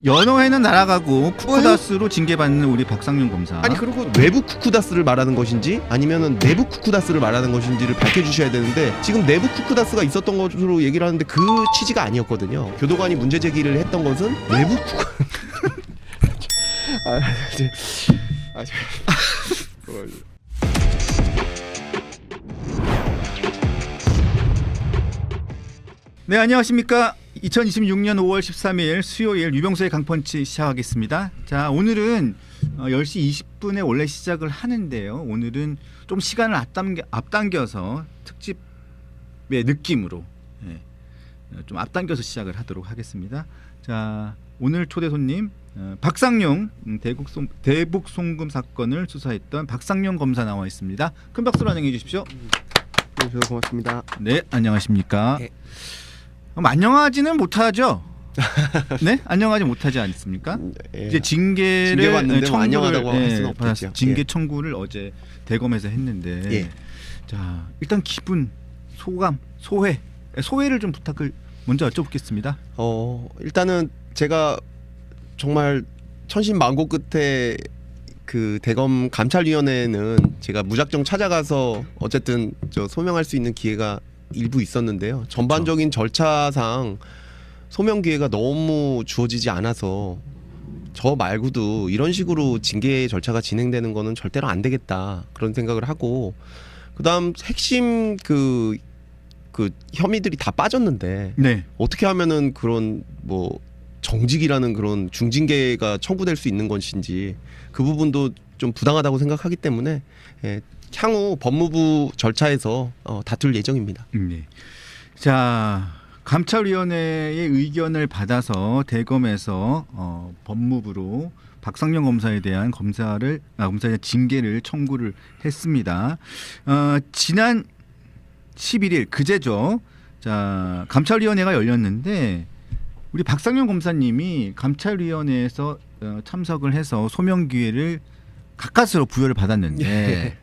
연어회는 날아가고 쿠쿠다스로 징계받는 우리 박상용 검사. 아니 그리고 외부 쿠쿠다스를 말하는 것인지 아니면은 내부 쿠쿠다스를 말하는 것인지를 밝혀주셔야 되는데 지금 내부 쿠쿠다스가 있었던 것으로 얘기를 하는데 그 취지가 아니었거든요. 교도관이 문제 제기를 했던 것은 외부 쿠쿠. 네, 안녕하십니까. 2026년 5월 13일 수요일 유병수의 강펀치 시작하겠습니다. 자, 오늘은 10시 20분에 원래 시작을 하는데요. 오늘은 좀 시간을 앞당겨서 특집의 느낌으로 좀 앞당겨서 시작을 하도록 하겠습니다. 자, 오늘 초대 손님 박상용 대북 송금 사건을 수사했던 박상용 검사 나와 있습니다. 큰 박수로 환영해 주십시오. 네, 저도 고맙습니다. 네, 안녕하십니까. 네. 안녕하지는 못하죠. 네, 안녕하지 못하지 않습니까? 이제 징계를 받는데 안녕하다고 할 수는 없겠죠. 징계 청구를 어제 대검에서 했는데, 자 일단 기분, 소감, 소회를 좀 부탁을 먼저 여쭤보겠습니다. 일단은 제가 정말 천신만고 끝에 그 대검 감찰위원회는 제가 무작정 찾아가서 어쨌든 소명할 수 있는 기회가 일부 있었는데요. 전반적인 절차상 소명 기회가 너무 주어지지 않아서 저 말고도 이런 식으로 징계 절차가 진행되는 거는 절대로 안 되겠다 그런 생각을 하고, 그다음 핵심 그 혐의들이 다 빠졌는데 어떻게 하면은 그런 뭐 정직이라는 그런 중징계가 청구될 수 있는 것인지 그 부분도 좀 부당하다고 생각하기 때문에 향후 법무부 절차에서 다툴 예정입니다. 네. 자, 감찰위원회의 의견을 받아서 대검에서 법무부로 박상용 검사에 대한 검사의 징계를 청구를 했습니다. 지난 11일 그제죠. 자, 감찰위원회가 열렸는데 우리 박상용 검사님이 감찰위원회에서 참석을 해서 소명 기회를 가까스로 부여를 받았는데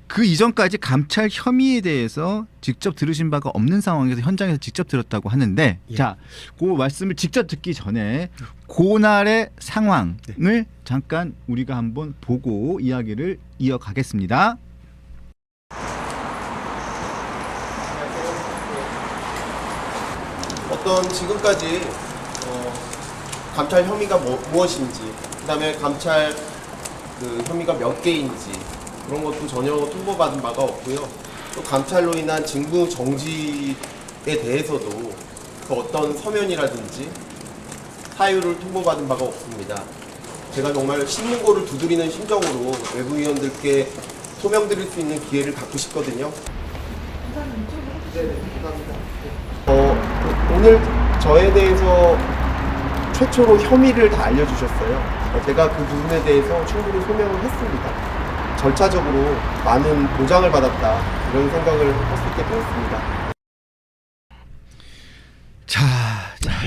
그 이전까지 감찰 혐의에 대해서 직접 들으신 바가 없는 상황에서 현장에서 직접 들었다고 하는데, 자, 그 말씀을 직접 듣기 전에 그날의 상황을 잠깐 우리가 한번 보고 이야기를 이어가겠습니다. 어떤 지금까지 감찰 혐의가 무엇인지, 그다음에 감찰 그 혐의가 몇 개인지 그런 것도 전혀 통보받은 바가 없고요. 또 감찰로 인한 직무 정지에 대해서도 그 어떤 서면이라든지 사유를 통보받은 바가 없습니다. 제가 정말 신문고를 두드리는 심정으로 외부위원들께 소명드릴 수 있는 기회를 갖고 싶거든요. 네, 감사합니다. 오늘 저에 대해서 최초로 혐의를 다 알려주셨어요. 제가 그 부분에 대해서 충분히 소명을 했습니다. 절차적으로 많은 보장을 받았다 이런 생각을 할 수 있게 되었습니다. 자,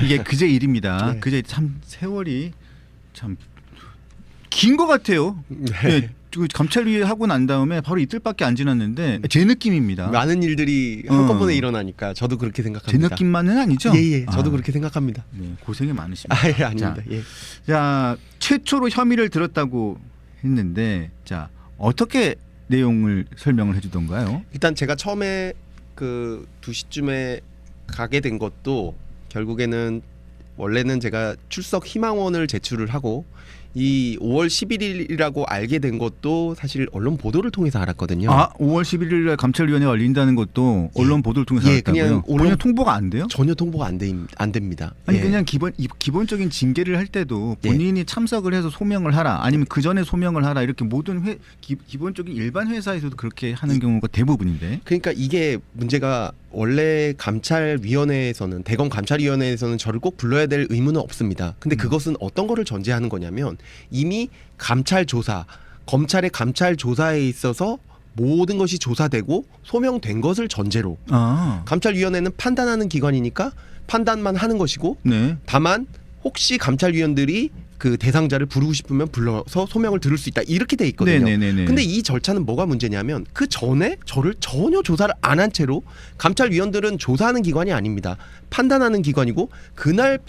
이게 그제 일입니다. 그제 참 세월이 참 긴 것 같아요. 네. 감찰위 하고 난 다음에 바로 이틀밖에 안 지났는데 제 느낌입니다. 많은 일들이 한꺼번에 일어나니까 저도 그렇게 생각합니다. 제 느낌만은 아니죠? 예, 저도 그렇게 생각합니다. 네, 고생이 많으십니다. 아닙니다. 자, 최초로 혐의를 들었다고 했는데, 자, 어떻게 내용을 설명을 해주던가요? 일단 제가 처음에 그 2시쯤에 가게 된 것도 결국에는 원래는 제가 출석 희망원을 제출을 하고 이 5월 11일이라고 알게 된 것도 사실 언론 보도를 통해서 알았거든요. 5월 11일에 감찰위원회가 열린다는 것도 언론 보도를 통해서 알았다고요? 그냥 통보가 안 돼요? 전혀 통보가 안 됩니다. 아니 그냥 기본적인 징계를 할 때도 본인이 참석을 해서 소명을 하라, 아니면 그 전에 소명을 하라, 이렇게 모든 기본적인 일반 회사에서도 그렇게 하는 경우가 대부분인데. 그러니까 이게 문제가 원래 감찰위원회에서는, 대검 감찰위원회에서는 저를 꼭 불러야 될 의무는 없습니다. 근데 그것은 어떤 거를 전제하는 거냐면 이미 감찰 조사, 검찰의 감찰 조사에 있어서 모든 것이 조사되고 소명된 것을 전제로 감찰위원회는 판단하는 기관이니까 판단만 하는 것이고, 다만 혹시 감찰위원들이 그 대상자를 부르고 싶으면 불러서 소명을 들을 수 있다 이렇게 돼 있거든요. 근데 이 절차는 뭐가 문제냐면 그 전에 저를 전혀 조사를 안 한 채로, 감찰위원들은 조사하는 기관이 아닙니다. 판단하는 기관이고 그날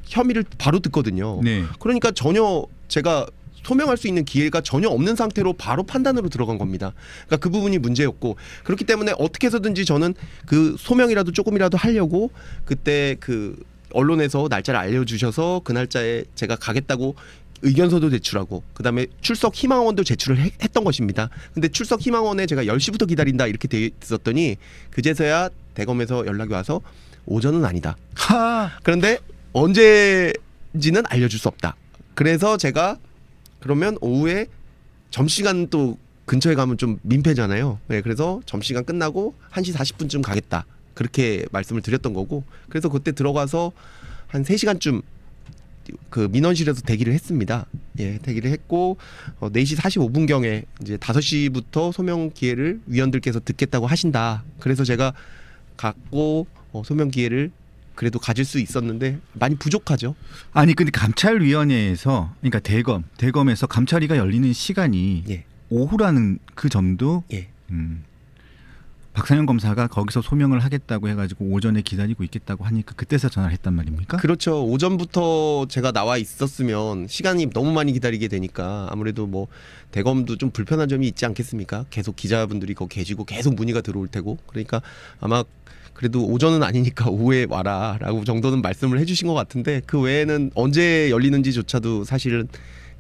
혐의를 바로 듣거든요. 네. 그러니까 전혀 제가 소명할 수 있는 기회가 전혀 없는 상태로 바로 판단으로 들어간 겁니다. 그러니까 그 부분이 문제였고, 그렇기 때문에 어떻게 해서든지 저는 그 소명이라도 조금이라도 하려고 그때 그 언론에서 날짜를 알려주셔서 그 날짜에 제가 가겠다고 의견서도 제출하고 그다음에 출석 희망원도 제출을 했던 것입니다. 근데 출석 희망원에 제가 10시부터 기다린다 이렇게 돼 있었더니 그제서야 대검에서 연락이 와서 오전은 아니다. 그런데 언제인지는 알려줄 수 없다. 그래서 제가 그러면 오후에 점심시간 또 근처에 가면 좀 민폐잖아요. 네, 그래서 점심시간 끝나고 1시 40분쯤 가겠다. 그렇게 말씀을 드렸던 거고, 그래서 그때 들어가서 한 3시간쯤 그 민원실에서 대기를 했습니다. 예, 대기를 했고 4시 45분경에 이제 5시부터 소명 기회를 위원들께서 듣겠다고 하신다. 그래서 제가 갖고 소명 기회를 그래도 가질 수 있었는데 많이 부족하죠. 아니 근데 감찰위원회에서 그러니까 대검에서 감찰위가 열리는 시간이 예. 오후라는 그 점도 예. 박상현 검사가 거기서 소명을 하겠다고 해가지고 오전에 기다리고 있겠다고 하니까 그때서 전화를 했단 말입니까? 그렇죠. 오전부터 제가 나와 있었으면 시간이 너무 많이 기다리게 되니까 아무래도 뭐 대검도 좀 불편한 점이 있지 않겠습니까? 계속 기자분들이 거기 계시고 계속 문의가 들어올 테고, 그러니까 아마 그래도 오전은 아니니까 오후에 와라라고 정도는 말씀을 해주신 것 같은데 그 외에는 언제 열리는지조차도 사실은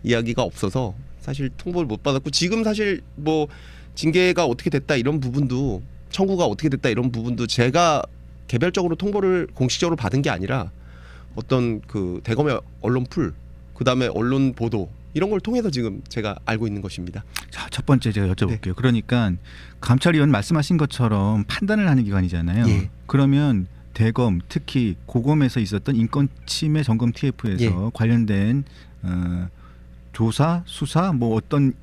이야기가 없어서 사실 통보를 못 받았고, 지금 사실 뭐 징계가 어떻게 됐다 이런 부분도, 청구가 어떻게 됐다 이런 부분도 제가 개별적으로 통보를 공식적으로 받은 게 아니라 어떤 그 대검의 언론풀, 그다음에 언론 보도 이런 걸 통해서 지금 제가 알고 있는 것입니다. 자, 첫 번째 제가 여쭤볼게요. 네. 그러니까 감찰위원 말씀하신 것처럼 판단을 하는 기관이잖아요. 예. 그러면 대검, 특히 고검에서 있었던 인권 침해 점검 TF에서 예. 관련된 조사, 수사, 뭐 어떤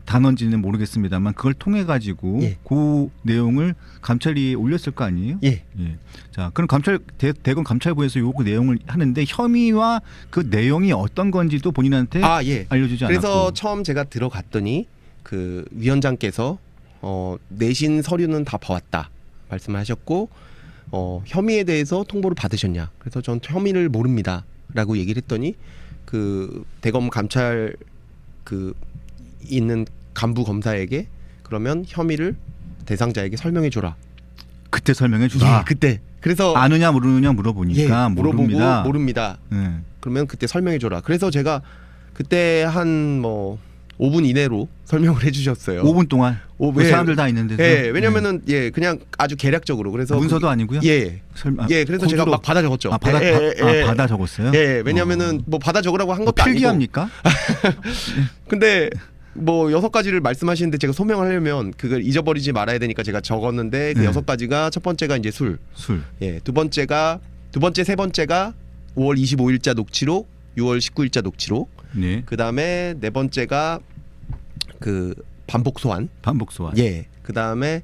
단어인지는 모르겠습니다만 그걸 통해 가지고 예. 그 내용을 감찰위에 올렸을 거 아니에요? 예. 예. 자, 그럼 대검 감찰부에서 요구 내용을 하는데 혐의와 그 내용이 어떤 건지도 본인한테 예. 알려주지 않았고. 그래서 처음 제가 들어갔더니 그 위원장께서 내신 서류는 다 봐왔다 말씀하셨고, 혐의에 대해서 통보를 받으셨냐? 그래서 전 혐의를 모릅니다라고 얘기를 했더니 그 대검 감찰 그 있는 간부 검사에게 그러면 혐의를 대상자에게 설명해 줘라. 그때 설명해 주라. 예, 그때. 그래서 아느냐 모르느냐 물어보니까 물어보고 모릅니다. 모릅니다. 예. 그러면 그때 설명해 줘라. 그래서 제가 그때 한 뭐 5분 이내로 설명을 해주셨어요. 5분 동안 그 사람들 다 있는데도. 예, 왜냐면은 그냥 아주 개략적으로. 그래서 문서도 아니고요. 예, 그래서 제가 막 받아 적었죠. 받아 적었어요. 예, 왜냐면은 뭐 받아 적으라고 한 것도 아니고. 필기합니까? 근데 뭐 6가지를 말씀하시는데 제가 소명을 하려면 그걸 잊어버리지 말아야 되니까 제가 적었는데 그 네. 6가지가 첫 번째가 이제 술. 예, 두 번째, 세 번째가 5월 25일자 녹취록, 6월 19일자 녹취록. 네. 그다음에 네 번째가 그 반복 소환. 예. 그다음에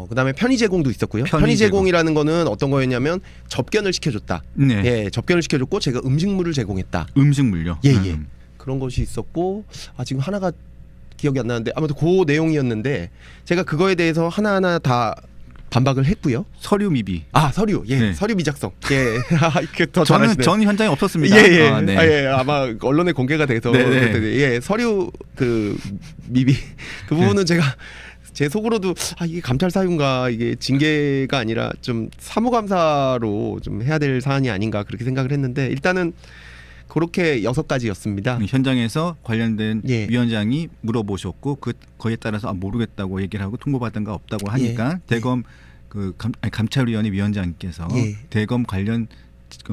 그다음에 편의 제공도 있었고요. 편의 제공이라는 거는 어떤 거였냐면 접견을 시켜줬다. 네. 예, 접견을 시켜줬고 제가 음식물을 제공했다. 음식물요. 예. 그런 것이 있었고, 지금 하나가 기억이 안 나는데 아무튼 그 내용이었는데 제가 그거에 대해서 하나하나 다 반박을 했고요. 서류 미비. 서류. 예. 네. 서류 미작성. 예. 더 잘하시네요. 저는 현장에 없었습니다. 예. 네. 아마 언론에 공개가 돼서 네. 예, 서류 그 미비 그 부분은 제가 제 속으로도 이게 감찰 사유인가, 이게 징계가 아니라 좀 사무감사로 좀 해야 될 사안이 아닌가 그렇게 생각을 했는데 일단은 그렇게 6가지였습니다. 현장에서 관련된 예. 위원장이 물어보셨고 거기에 따라서 모르겠다고 얘기를 하고 통보받은 거 없다고 하니까 대검 감찰위원회 위원장께서 대검 관련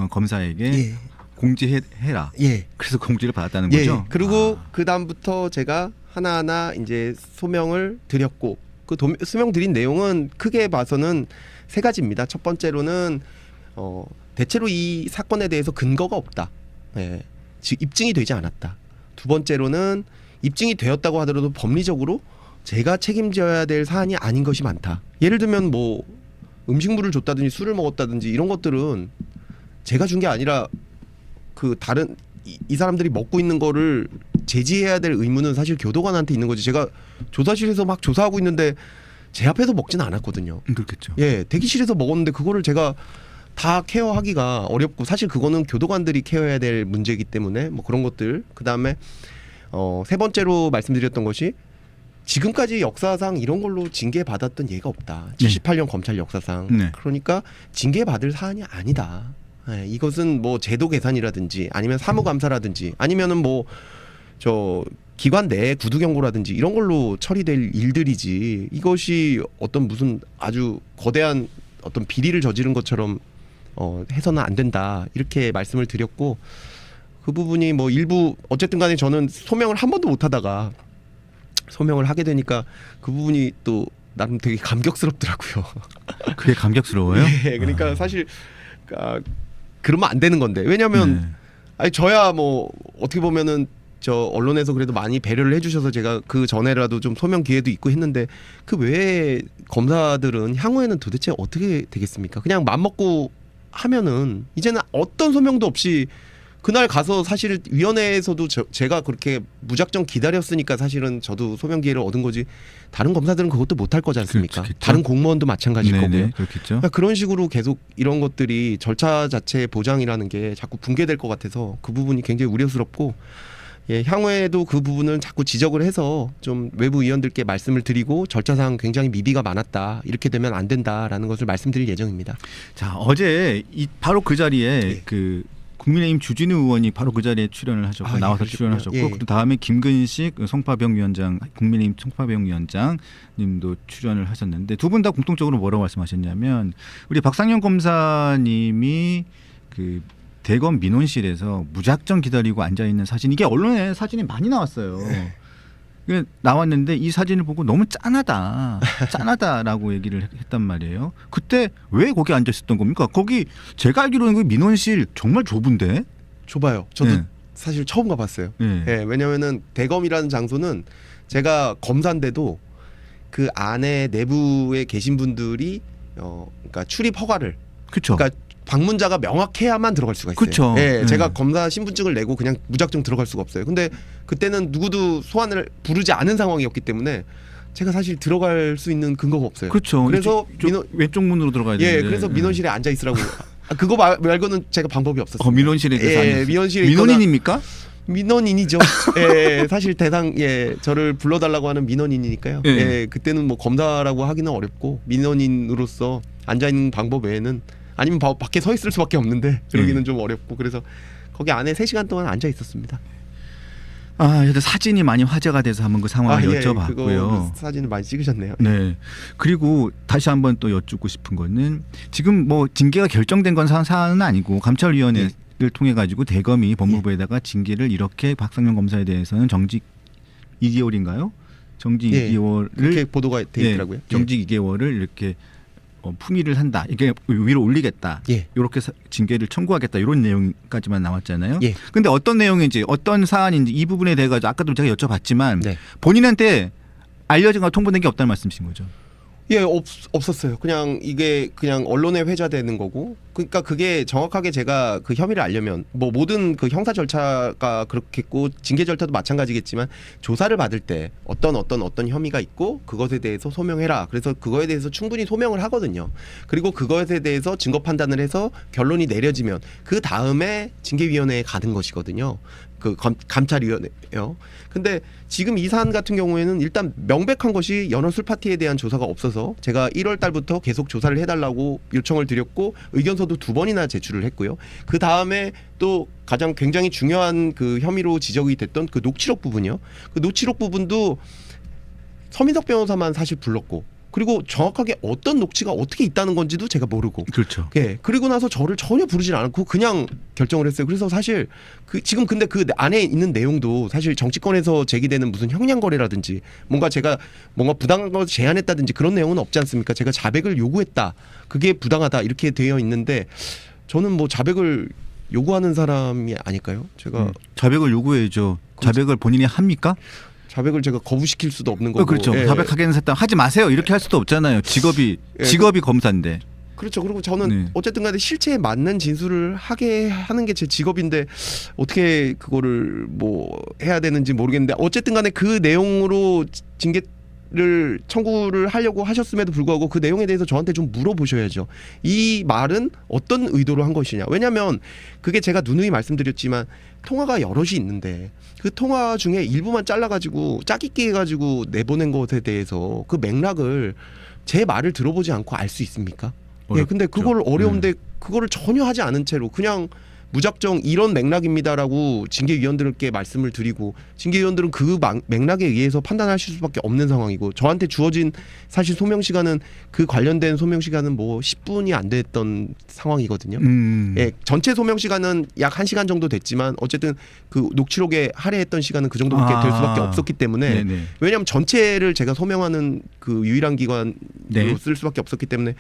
검사에게 공지해라. 그래서 공지를 받았다는 거죠. 그리고 그 다음부터 제가 하나하나 이제 소명을 드렸고, 그 소명 드린 내용은 크게 봐서는 3가지입니다. 첫 번째로는 대체로 이 사건에 대해서 근거가 없다. 예, 입증이 되지 않았다. 두 번째로는 입증이 되었다고 하더라도 법리적으로 제가 책임져야 될 사안이 아닌 것이 많다. 예를 들면 뭐 음식물을 줬다든지 술을 먹었다든지 이런 것들은 제가 준 게 아니라 그 다른 이 사람들이 먹고 있는 거를 제지해야 될 의무는 사실 교도관한테 있는 거지. 제가 조사실에서 막 조사하고 있는데 제 앞에서 먹진 않았거든요. 그렇겠죠. 예, 대기실에서 먹었는데 그거를 제가 다 케어하기가 어렵고 사실 그거는 교도관들이 케어해야 될 문제이기 때문에 뭐 그런 것들 그다음에 세 번째로 말씀드렸던 것이 지금까지 역사상 이런 걸로 징계받았던 예가 없다. 네. 78년 검찰 역사상. 네. 그러니까 징계받을 사안이 아니다. 예, 이것은 뭐 제도 개선이라든지 아니면 사무감사라든지 아니면은 뭐 저 기관 내 구두 경고라든지 이런 걸로 처리될 일들이지 이것이 어떤 무슨 아주 거대한 어떤 비리를 저지른 것처럼 해서는 안 된다 이렇게 말씀을 드렸고 그 부분이 뭐 일부 어쨌든 간에 저는 소명을 한 번도 못 하다가 소명을 하게 되니까 그 부분이 또 나름 되게 감격스럽더라고요. 그게 감격스러워요? 네, 그러니까 사실 그러면 안 되는 건데 왜냐하면 네. 아니 저야 뭐 어떻게 보면은 저 언론에서 그래도 많이 배려를 해주셔서 제가 그 전에라도 좀 소명 기회도 있고 했는데 그 외에 검사들은 향후에는 도대체 어떻게 되겠습니까? 그냥 맘 먹고 하면은 이제는 어떤 소명도 없이 그날 가서 사실 위원회에서도 제가 그렇게 무작정 기다렸으니까 사실은 저도 소명 기회를 얻은 거지 다른 검사들은 그것도 못할 거지 않습니까? 그렇겠죠. 다른 공무원도 마찬가지일 네네, 거고요. 그렇겠죠. 그러니까 그런 식으로 계속 이런 것들이 절차 자체의 보장이라는 게 자꾸 붕괴될 것 같아서 그 부분이 굉장히 우려스럽고 예, 향후에도 그 부분을 자꾸 지적을 해서 좀 외부 위원들께 말씀을 드리고 절차상 굉장히 미비가 많았다. 이렇게 되면 안 된다라는 것을 말씀드릴 예정입니다. 자, 어제 바로 그 자리에 예. 그 국민의힘 주진우 의원이 바로 그 자리에 출연을 하셨고 아, 나와서 예, 출연하셨고 예. 그 다음에 김근식 송파병 위원장 국민의힘 송파병 위원장님도 출연을 하셨는데 두 분 다 공통적으로 뭐라고 말씀하셨냐면 우리 박상현 검사님이 그 대검 민원실에서 무작정 기다리고 앉아 있는 사진 이게 언론에 사진이 많이 나왔어요. 이게 나왔는데 이 사진을 보고 너무 짠하다라고 얘기를 했단 말이에요. 그때 왜 거기 앉아 있었던 겁니까? 거기 제가 알기로는 그 민원실 정말 좁은데. 좁아요. 저도 네. 사실 처음 가봤어요. 네. 예, 왜냐하면은 대검이라는 장소는 제가 검사인데도 그 안에 내부에 계신 분들이 그러니까 출입 허가를 그렇죠. 그러니까 방문자가 명확해야만 들어갈 수가 있어요. 그쵸. 예, 네. 제가 검사 신분증을 내고 그냥 무작정 들어갈 수가 없어요. 근데 그때는 누구도 소환을 부르지 않은 상황이었기 때문에 제가 사실 들어갈 수 있는 근거가 없어요. 그렇죠. 그래서 왼쪽 문으로 들어가야 되는데. 예, 그래서 민원실에 앉아 있으라고. 그거 말고는 제가 방법이 없었어요. 민원실에 대해서 예, 민원실에 민원인입니까? 민원인이죠. 예, 사실 저를 불러달라고 하는 민원인이니까요. 예. 예, 그때는 뭐 검사라고 하기는 어렵고 민원인으로서 앉아 있는 방법 외에는 아니면 밖에 서 있을 수밖에 없는데 그러기는 좀 어렵고 그래서 거기 안에 3시간 동안 앉아 있었습니다. 그래도 사진이 많이 화제가 돼서 한번 그 상황을 예, 여쭤봤고요. 그거 사진을 많이 찍으셨네요. 네. 그리고 다시 한번 또 여쭙고 싶은 거는 지금 뭐 징계가 결정된 건 사안은 아니고 감찰위원회를 통해 가지고 대검이 법무부에다가 징계를 이렇게 박상현 검사에 대해서는 정직 2개월인가요? 정직 예, 2개월을 그렇게 보도가 돼 있더라고요. 정직 2개월을 이렇게 품위를 한다. 이게 위로 올리겠다. 예. 이렇게 징계를 청구하겠다. 이런 내용까지만 나왔잖아요. 예. 근데 어떤 내용인지 어떤 사안인지 이 부분에 대해 가지고 아까도 제가 여쭤봤지만 네. 본인한테 알려진 거 통보된 게 없다는 말씀이신 거죠. 예, 없었어요. 그냥 이게 그냥 언론에 회자되는 거고. 그러니까 그게 정확하게 제가 그 혐의를 알려면 뭐 모든 그 형사 절차가 그렇겠고 징계 절차도 마찬가지겠지만 조사를 받을 때 어떤 혐의가 있고 그것에 대해서 소명해라. 그래서 그거에 대해서 충분히 소명을 하거든요. 그리고 그것에 대해서 증거 판단을 해서 결론이 내려지면 그 다음에 징계위원회에 가는 것이거든요. 그 감찰위원회요. 근데 지금 이 사안 같은 경우에는 일단 명백한 것이 연어 술 파티에 대한 조사가 없어서 제가 1월 달부터 계속 조사를 해달라고 요청을 드렸고 의견서도 2번이나 제출을 했고요. 그 다음에 또 가장 굉장히 중요한 그 혐의로 지적이 됐던 그 녹취록 부분이요. 그 녹취록 부분도 서민석 변호사만 사실 불렀고 그리고 정확하게 어떤 녹취가 어떻게 있다는 건지도 제가 모르고. 그렇죠. 예. 그리고 나서 저를 전혀 부르질 않고 그냥 결정을 했어요. 그래서 사실 지금 근데 그 안에 있는 내용도 사실 정치권에서 제기되는 무슨 형량거래라든지 제가 부당한 걸 제안했다든지 그런 내용은 없지 않습니까? 제가 자백을 요구했다. 그게 부당하다. 이렇게 되어 있는데 저는 뭐 자백을 요구하는 사람이 아닐까요? 제가 자백을 요구해야죠. 자백을 본인이 합니까? 자백을 제가 거부시킬 수도 없는 거고. 그렇죠. 예. 자백하겠는 사람 하지 마세요. 이렇게 할 수도 없잖아요. 직업이 검사인데. 그렇죠. 그리고 저는 네. 어쨌든 간에 실체에 맞는 진술을 하게 하는 게 제 직업인데 어떻게 그거를 뭐 해야 되는지 모르겠는데 어쨌든 간에 그 내용으로 징계 를 청구를 하려고 하셨음에도 불구하고 그 내용에 대해서 저한테 좀 물어보셔야죠. 이 말은 어떤 의도로 한 것이냐. 왜냐하면 그게 제가 누누이 말씀드렸지만 통화가 여럿이 있는데 그 통화 중에 일부만 잘라가지고 짜깁기 해가지고 내보낸 것에 대해서 그 맥락을 제 말을 들어보지 않고 알 수 있습니까? 예, 근데 그걸 어려운데 그거를 전혀 하지 않은 채로 그냥 무작정 이런 맥락입니다라고 징계위원들께 말씀을 드리고 징계위원들은 그 맥락에 의해서 판단하실 수밖에 없는 상황이고 저한테 주어진 사실 소명 시간은 그 관련된 소명 시간은 뭐 10분이 안 됐던 상황이거든요. 예, 전체 소명 시간은 약 1시간 정도 됐지만 어쨌든 그 녹취록에 할애했던 시간은 그 정도밖에 될 수밖에 없었기 때문에 네네. 왜냐하면 전체를 제가 소명하는 그 유일한 기관으로 네. 쓸 수밖에 없었기 때문에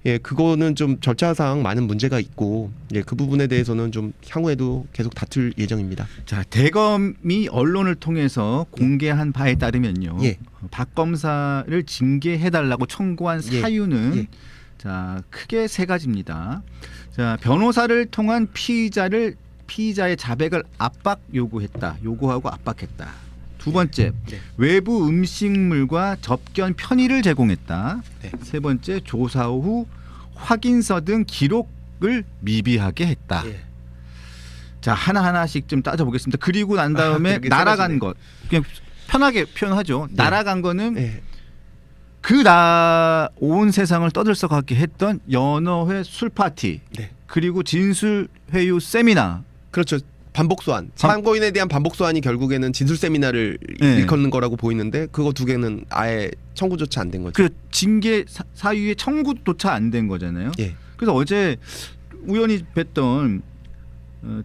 예, 그거는 좀 절차상 많은 문제가 있고 예, 그 부분에 대해서는 좀 향후에도 계속 다툴 예정입니다. 자, 대검이 언론을 통해서 공개한 바에 따르면요. 예. 박 검사를 징계해달라고 청구한 예. 사유는 예. 자, 크게 세 가지입니다. 자, 변호사를 통한 피의자의 자백을 요구하고 압박했다. 두 번째, 네. 외부 음식물과 접견 편의를 제공했다. 네. 세 번째, 조사 후 확인서 등 기록을 미비하게 했다. 예. 자, 하나하나씩 좀 따져보겠습니다. 그리고 난 다음에 그렇게 날아간 세 가지네. 것. 그냥 편하게 표현하죠. 네. 날아간 거는 예. 온 세상을 떠들썩하게 했던 연어회 술파티. 네. 그리고 진술회유 세미나. 그렇죠. 반복 소환. 참고인에 대한 반복 소환이 결국에는 진술 세미나를 네. 일컫는 거라고 보이는데 그거 두 개는 아예 청구조차 안 된 거죠. 그 징계 사유의 청구조차 안 된 거잖아요. 예. 그래서 어제 우연히 뵀던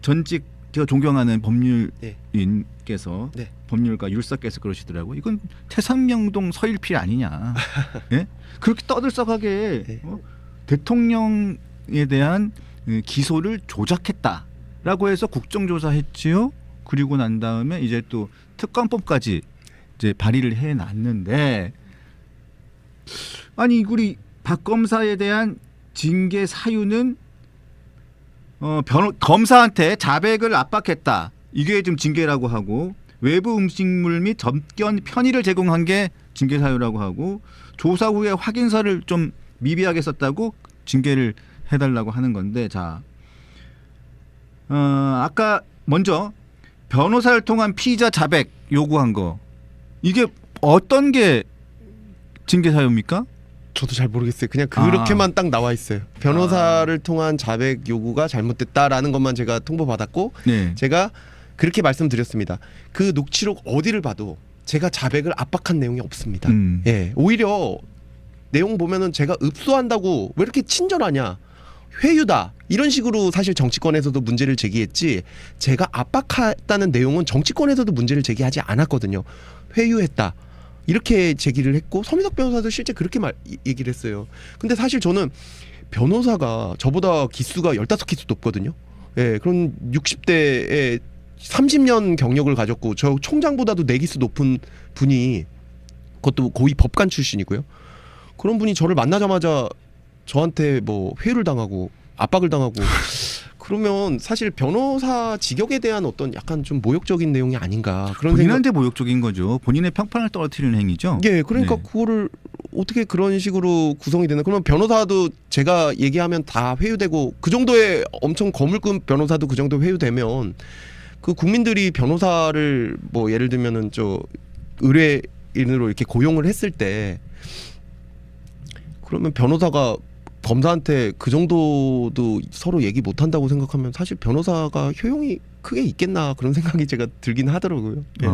전직 제가 존경하는 법률인께서 네. 법률가 율사께서 그러시더라고요. 이건 태산명동 서일필 아니냐. 예? 그렇게 떠들썩하게 네. 대통령에 대한 기소를 조작했다라고 해서 국정조사했지요. 그리고 난 다음에 이제 또 특검법까지 이제 발의를 해놨는데 아니 우리 박 검사에 대한 징계 사유는 검사한테 자백을 압박했다. 이게 좀 징계라고 하고 외부 음식물 및 접견 편의를 제공한 게 징계 사유라고 하고 조사 후에 확인서를 좀 미비하게 썼다고 징계를 해달라고 하는 건데 자, 아까 먼저 변호사를 통한 피의자 자백 요구한 거 이게 어떤 게 징계 사유입니까? 저도 잘 모르겠어요. 그냥 그렇게만 딱 나와 있어요. 변호사를 통한 자백 요구가 잘못됐다라는 것만 제가 통보받았고 네. 제가 그렇게 말씀드렸습니다. 그 녹취록 어디를 봐도 제가 자백을 압박한 내용이 없습니다. 예, 오히려 내용 보면은 제가 읍소한다고 왜 이렇게 친절하냐, 회유다 이런 식으로 사실 정치권에서도 문제를 제기했지 제가 압박했다는 내용은 정치권에서도 문제를 제기하지 않았거든요. 회유했다 이렇게 제기를 했고 서민석 변호사도 실제 그렇게 얘기를 했어요. 근데 사실 저는 변호사가 저보다 기수가 15기수 높거든요. 예, 그런 60대에 30년 경력을 가졌고 저 총장보다도 4기수 높은 분이 그것도 고위 법관 출신이고요. 그런 분이 저를 만나자마자 저한테 뭐 회유를 당하고 압박을 당하고 그러면 사실 변호사 직역에 대한 어떤 약간 좀 모욕적인 내용이 아닌가 그런 본인한테 모욕적인 거죠. 본인의 평판을 떨어뜨리는 행위죠. 예, 그러니까 네. 그거를 어떻게 그런 식으로 구성이 되는? 그러면 변호사도 제가 얘기하면 다 회유되고 그 정도의 엄청 거물급 변호사도 그 정도 회유되면 그 국민들이 변호사를 뭐 예를 들면은 저 의뢰인으로 이렇게 고용을 했을 때 그러면 변호사가 검사한테 그 정도도 서로 얘기 못 한다고 생각하면 사실 변호사가 효용이 크게 있겠나 그런 생각이 제가 들긴 하더라고요. 예.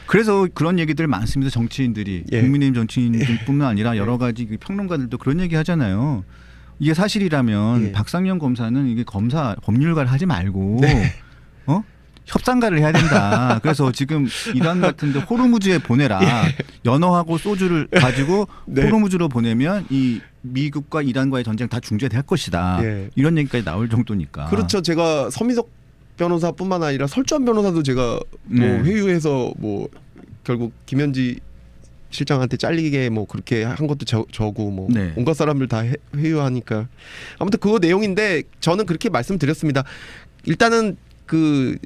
그래서 그런 얘기들 많습니다. 정치인들이 예. 국민의힘 정치인뿐만 아니라 여러 가지 그 평론가들도 그런 얘기 하잖아요. 이게 사실이라면 예. 박상현 검사는 이게 법률가를 하지 말고 네. 협상가를 해야 된다. 그래서 지금 이란 같은데 호르무즈에 보내라. 연어하고 소주를 가지고 네. 호르무즈로 보내면 이 미국과 이란과의 전쟁 다 중재될 것이다. 예. 이런 얘기까지 나올 정도니까. 그렇죠. 제가 서민석 변호사뿐만 아니라 설주한 변호사도 제가 뭐 네. 회유해서 뭐 결국 김현지 실장한테 잘리게 뭐 그렇게 한 것도 저고 뭐 네. 온갖 사람들 다 회유하니까 아무튼 그거 내용인데 저는 그렇게 말씀드렸습니다. 일단은 그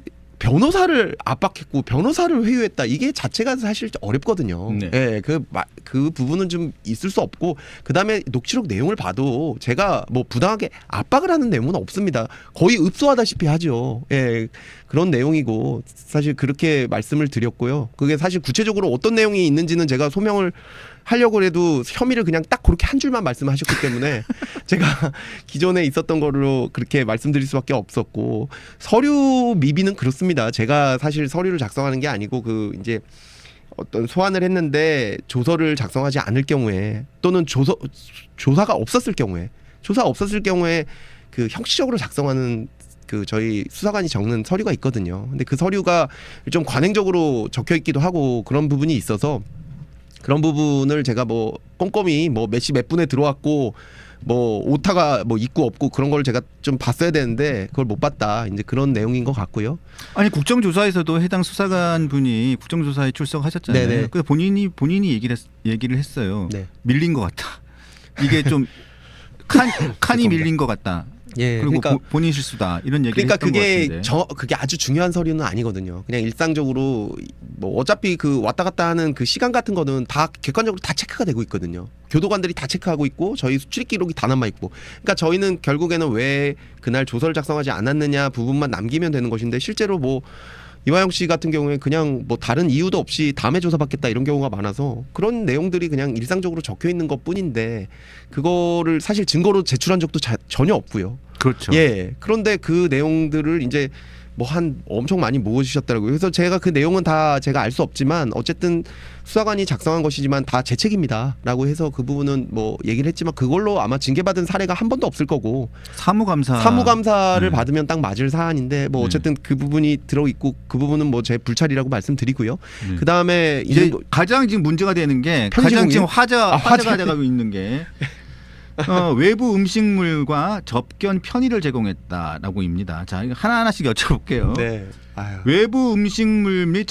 변호사를 압박했고 변호사를 회유했다. 이게 자체가 사실 어렵거든요. 네. 예, 그 부분은 좀 있을 수 없고 그다음에 녹취록 내용을 봐도 제가 뭐 부당하게 압박을 하는 내용은 없습니다. 거의 읍소하다시피 하죠. 예, 그런 내용이고 사실 그렇게 말씀을 드렸고요. 그게 사실 구체적으로 어떤 내용이 있는지는 제가 소명을 하려고 해도 혐의를 그냥 딱 그렇게 한 줄만 말씀하셨기 때문에 제가 기존에 있었던 걸로 그렇게 말씀드릴 수밖에 없었고 서류 미비는 그렇습니다. 제가 사실 서류를 작성하는 게 아니고 그 이제 어떤 소환을 했는데 조서를 작성하지 않을 경우에 또는 조사가 없었을 경우에 그 형식적으로 작성하는 그 저희 수사관이 적는 서류가 있거든요. 근데 그 서류가 좀 관행적으로 적혀 있기도 하고 그런 부분이 있어서 그런 부분을 제가 뭐 꼼꼼히 뭐 몇 시 몇 분에 들어왔고 뭐 오타가 뭐 있고 없고 그런 걸 제가 좀 봤어야 되는데 그걸 못 봤다. 이제 그런 내용인 것 같고요. 아니 국정조사에서도 해당 수사관 분이 국정조사에 출석하셨잖아요. 네네. 그래서 본인이 얘기를 했어요. 네. 밀린 것 같다. 이게 좀 칸이 밀린 것 같다. 예. 그리고 그러니까 본인 실수다 이런 얘기를 그러니까 했던 것 같은데. 그게 아주 중요한 서류는 아니거든요. 그냥 일상적으로 뭐 어차피 그 왔다 갔다 하는 그 시간 같은 거는 다 객관적으로 다 체크가 되고 있거든요. 교도관들이 다 체크하고 있고 저희 출입 기록이 다 남아 있고. 그러니까 저희는 결국에는 왜 그날 조서를 작성하지 않았느냐 부분만 남기면 되는 것인데 실제로 뭐 이화영 씨 같은 경우에 그냥 뭐 다른 이유도 없이 다음에 조사받겠다 이런 경우가 많아서 그런 내용들이 그냥 일상적으로 적혀 있는 것뿐인데 그거를 사실 증거로 제출한 적도 전혀 없고요. 그렇죠. 예. 그런데 그 내용들을 이제 뭐 한 엄청 많이 모으셨더라고요. 그래서 제가 그 내용은 다 제가 알 수 없지만 어쨌든 수사관이 작성한 것이지만 다 제 책임이다라고 해서 그 부분은 뭐 얘기를 했지만 그걸로 아마 징계받은 사례가 한 번도 없을 거고 사무감사를 받으면 딱 맞을 사안인데 뭐 어쨌든 그 부분이 들어 있고 그 부분은 뭐 제 불찰이라고 말씀드리고요. 그 다음에 이제 가장 지금 문제가 되는 게 가장 지금 화제가 되고 있는 게 외부 음식물과 접견 편의를 제공했다라고입니다. 자, 이거 하나하나씩 여쭤볼게요. 네. 아유. 외부 음식물 및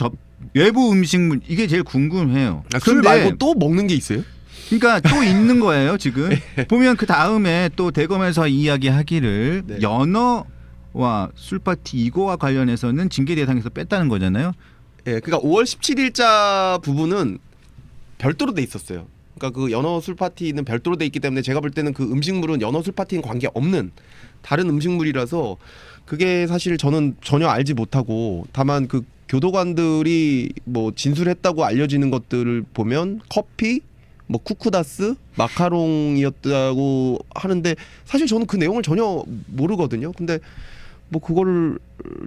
외부 음식물 이게 제일 궁금해요. 술 말고 또 먹는 게 있어요? 그러니까 또 있는 거예요 지금. 보면 그 다음에 또 대검에서 이야기하기를 네. 연어와 술파티 이거와 관련해서는 징계 대상에서 뺐다는 거잖아요. 예, 그러니까 5월 17일자 부분은 별도로 돼 있었어요. 그러니까 그 연어 술 파티는 별도로 돼 있기 때문에 제가 볼 때는 그 음식물은 연어 술 파티는 관계 없는 다른 음식물이라서 그게 사실 저는 전혀 알지 못하고 다만 그 교도관들이 뭐 진술했다고 알려지는 것들을 보면 커피, 뭐 쿠쿠다스, 마카롱이었다고 하는데 사실 저는 그 내용을 전혀 모르거든요. 근데 뭐 그거를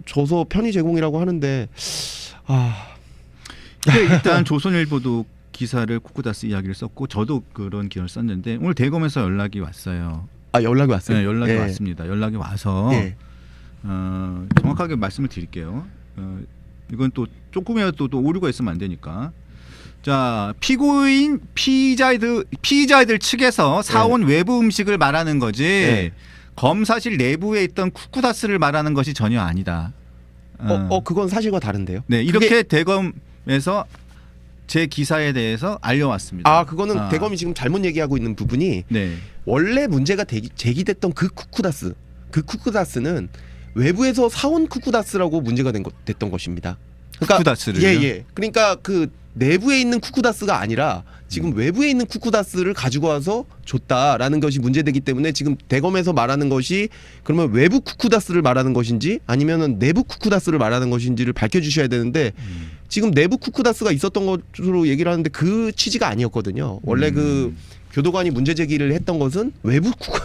줘서 편의 제공이라고 하는데 일단 조선일보도 기사를 쿠쿠다스 이야기를 썼고 저도 그런 기사를 썼는데 오늘 대검에서 연락이 왔어요. 아 연락이 왔어요? 네, 연락이 예. 왔습니다. 연락이 와서 예. 정확하게 말씀을 드릴게요. 이건 또 조금이라도 또 오류가 있으면 안 되니까. 자, 피의자들 측에서 사온 외부 음식을 말하는 거지 검사실 내부에 있던 쿠쿠다스를 말하는 것이 전혀 아니다. 그건 사실과 다른데요? 네, 이렇게 대검에서 제 기사에 대해서 알려왔습니다. 그거는 대검이 지금 잘못 얘기하고 있는 부분이 원래 문제가 제기됐던 그 쿠쿠다스는 외부에서 사온 쿠쿠다스라고 문제가 됐던 것입니다. 그러니까, 쿠쿠다스를요? 예. 그러니까 그 내부에 있는 쿠쿠다스가 아니라 지금 외부에 있는 쿠쿠다스를 가지고 와서 줬다라는 것이 문제되기 때문에 지금 대검에서 말하는 것이 그러면 외부 쿠쿠다스를 말하는 것인지 아니면은 내부 쿠쿠다스를 말하는 것인지를 밝혀주셔야 되는데 지금 내부 쿠쿠다스가 있었던 것으로 얘기를 하는데 그 취지가 아니었거든요. 원래 그 교도관이 문제 제기를 했던 것은 외부 쿠쿠.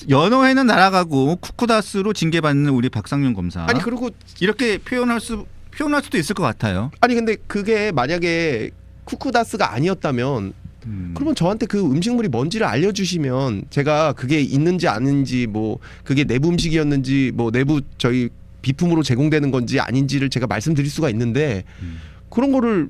연어회는 날아가고 쿠쿠다스로 징계받는 우리 박상윤 검사. 아니 그리고 이렇게 표현할 수도 있을 것 같아요. 아니 근데 그게 만약에 쿠쿠다스가 아니었다면 그러면 저한테 그 음식물이 뭔지를 알려주시면 제가 그게 있는지 아닌지 뭐 그게 내부 음식이었는지 뭐 내부 저희 비품으로 제공되는 건지 아닌지를 제가 말씀드릴 수가 있는데 그런 거를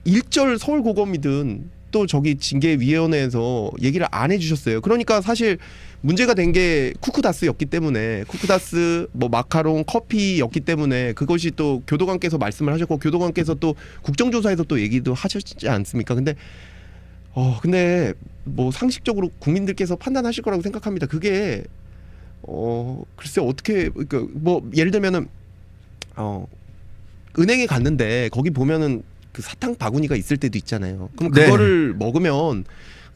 일절 서울고검이든 또 저기 징계위원회에서 얘기를 안 해주셨어요. 그러니까 사실 문제가 된 게 쿠쿠다스였기 때문에 쿠쿠다스 뭐 마카롱 커피였기 때문에 그것이 또 교도관께서 말씀을 하셨고 교도관께서 또 국정조사에서 또 얘기도 하셨지 않습니까? 근데 근데 뭐 상식적으로 국민들께서 판단하실 거라고 생각합니다. 그게 글쎄 어떻게 그러니까 뭐 예를 들면은 은행에 갔는데 거기 보면은 그 사탕 바구니가 있을 때도 있잖아요. 그럼 네. 그거를 먹으면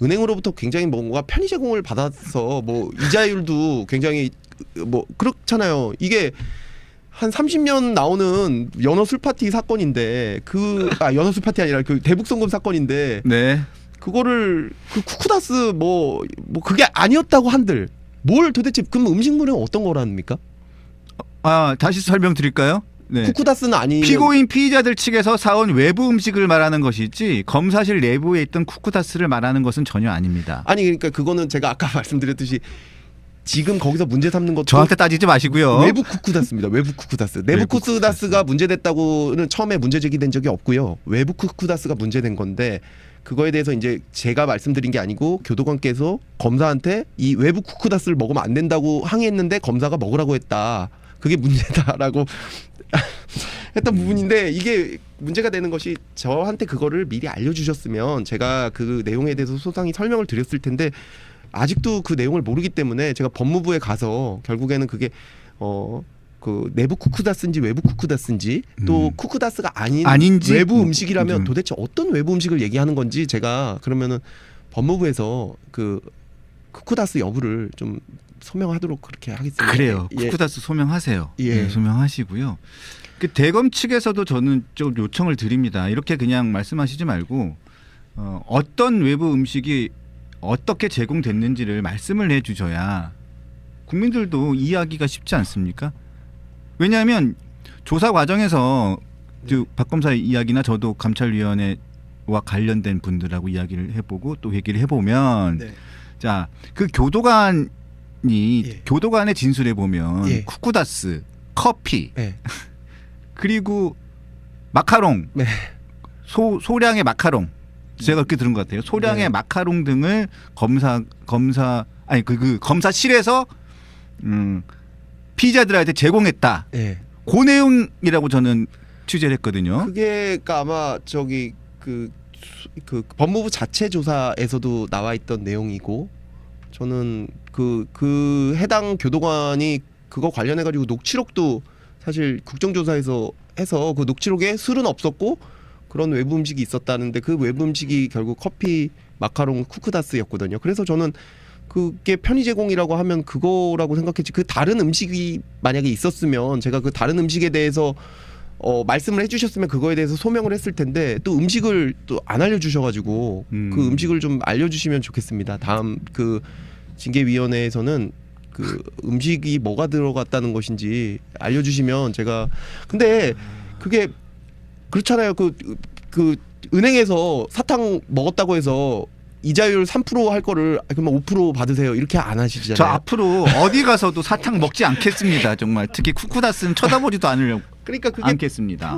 은행으로부터 굉장히 뭔가 편의 제공을 받아서 뭐 이자율도 굉장히 뭐 그렇잖아요. 이게 한 30년 나오는 연어 술파티 사건인데 연어 술파티 아니라 그 대북송금 사건인데 네. 그거를 그 쿠쿠다스 뭐 그게 아니었다고 한들 뭘 도대체 그럼 음식물은 어떤 거랍니까? 다시 설명드릴까요? 네. 쿠쿠다스는 아니 피고인 피의자들 측에서 사온 외부 음식을 말하는 것이지 검사실 내부에 있던 쿠쿠다스를 말하는 것은 전혀 아닙니다. 아니 그러니까 그거는 제가 아까 말씀드렸듯이 지금 거기서 문제 삼는 것도 저한테 따지지 마시고요. 외부 쿠쿠다스입니다. 외부 쿠쿠다스. 내부 쿠쿠다스가 문제됐다고는 처음에 문제 제기된 적이 없고요. 외부 쿠쿠다스가 문제된 건데 그거에 대해서 이제 제가 말씀드린 게 아니고 교도관께서 검사한테 이 외부 쿠쿠다스를 먹으면 안 된다고 항의했는데 검사가 먹으라고 했다. 그게 문제다라고 했던 부분인데 이게 문제가 되는 것이 저한테 그거를 미리 알려주셨으면 제가 그 내용에 대해서 소상히 설명을 드렸을 텐데 아직도 그 내용을 모르기 때문에 제가 법무부에 가서 결국에는 그게 그 내부 쿠쿠다스인지 외부 쿠쿠다스인지 또 쿠쿠다스가 아닌지 외부 음식이라면 도대체 어떤 외부 음식을 얘기하는 건지 제가 그러면은 법무부에서 그 쿠쿠다스 여부를 좀 소명하도록 그렇게 하겠습니다. 그래요. 예. 쿠쿠다스 소명하세요. 예. 네, 소명하시고요. 그 대검 측에서도 저는 좀 요청을 드립니다. 이렇게 그냥 말씀하시지 말고 어떤 외부 음식이 어떻게 제공됐는지를 말씀을 해주셔야 국민들도 이해하기가 쉽지 않습니까? 왜냐하면 조사 과정에서 박 검사의 이야기나 저도 감찰위원회와 관련된 분들하고 이야기를 해보고 또 얘기를 해보면 네. 자, 그 교도관이 예. 교도관의 진술에 보면 예. 쿠쿠다스, 커피 네. 그리고 마카롱 네. 소량의 마카롱 제가 그렇게 들은 것 같아요. 소량의 네. 마카롱 등을 검사실에서 피의자들한테 제공했다. 네. 그 내용이라고 저는 취재를 했거든요. 그게 그러니까 아마 저기 그 법무부 자체 조사에서도 나와 있던 내용이고 저는 그 해당 교도관이 그거 관련해 가지고 녹취록도 사실 국정조사에서 해서 그 녹취록에 술은 없었고 그런 외부 음식이 있었다는데 그 외부 음식이 결국 커피, 마카롱, 쿠쿠다스였거든요. 그래서 저는 그게 편의 제공이라고 하면 그거라고 생각했지. 그 다른 음식이 만약에 있었으면 제가 그 다른 음식에 대해서 말씀을 해주셨으면 그거에 대해서 소명을 했을 텐데 또 음식을 또 안 알려주셔가지고 그 음식을 좀 알려주시면 좋겠습니다. 다음 그 징계위원회에서는 그 음식이 뭐가 들어갔다는 것인지 알려주시면 제가 근데 그게 그렇잖아요. 그 은행에서 사탕 먹었다고 해서 이자율 3% 할 거를 그러면 5% 받으세요. 이렇게 안 하시잖아요. 저 앞으로 어디 가서도 사탕 먹지 않겠습니다. 정말 특히 쿠쿠다스는 쳐다보지도 그러니까 그게 않겠습니다.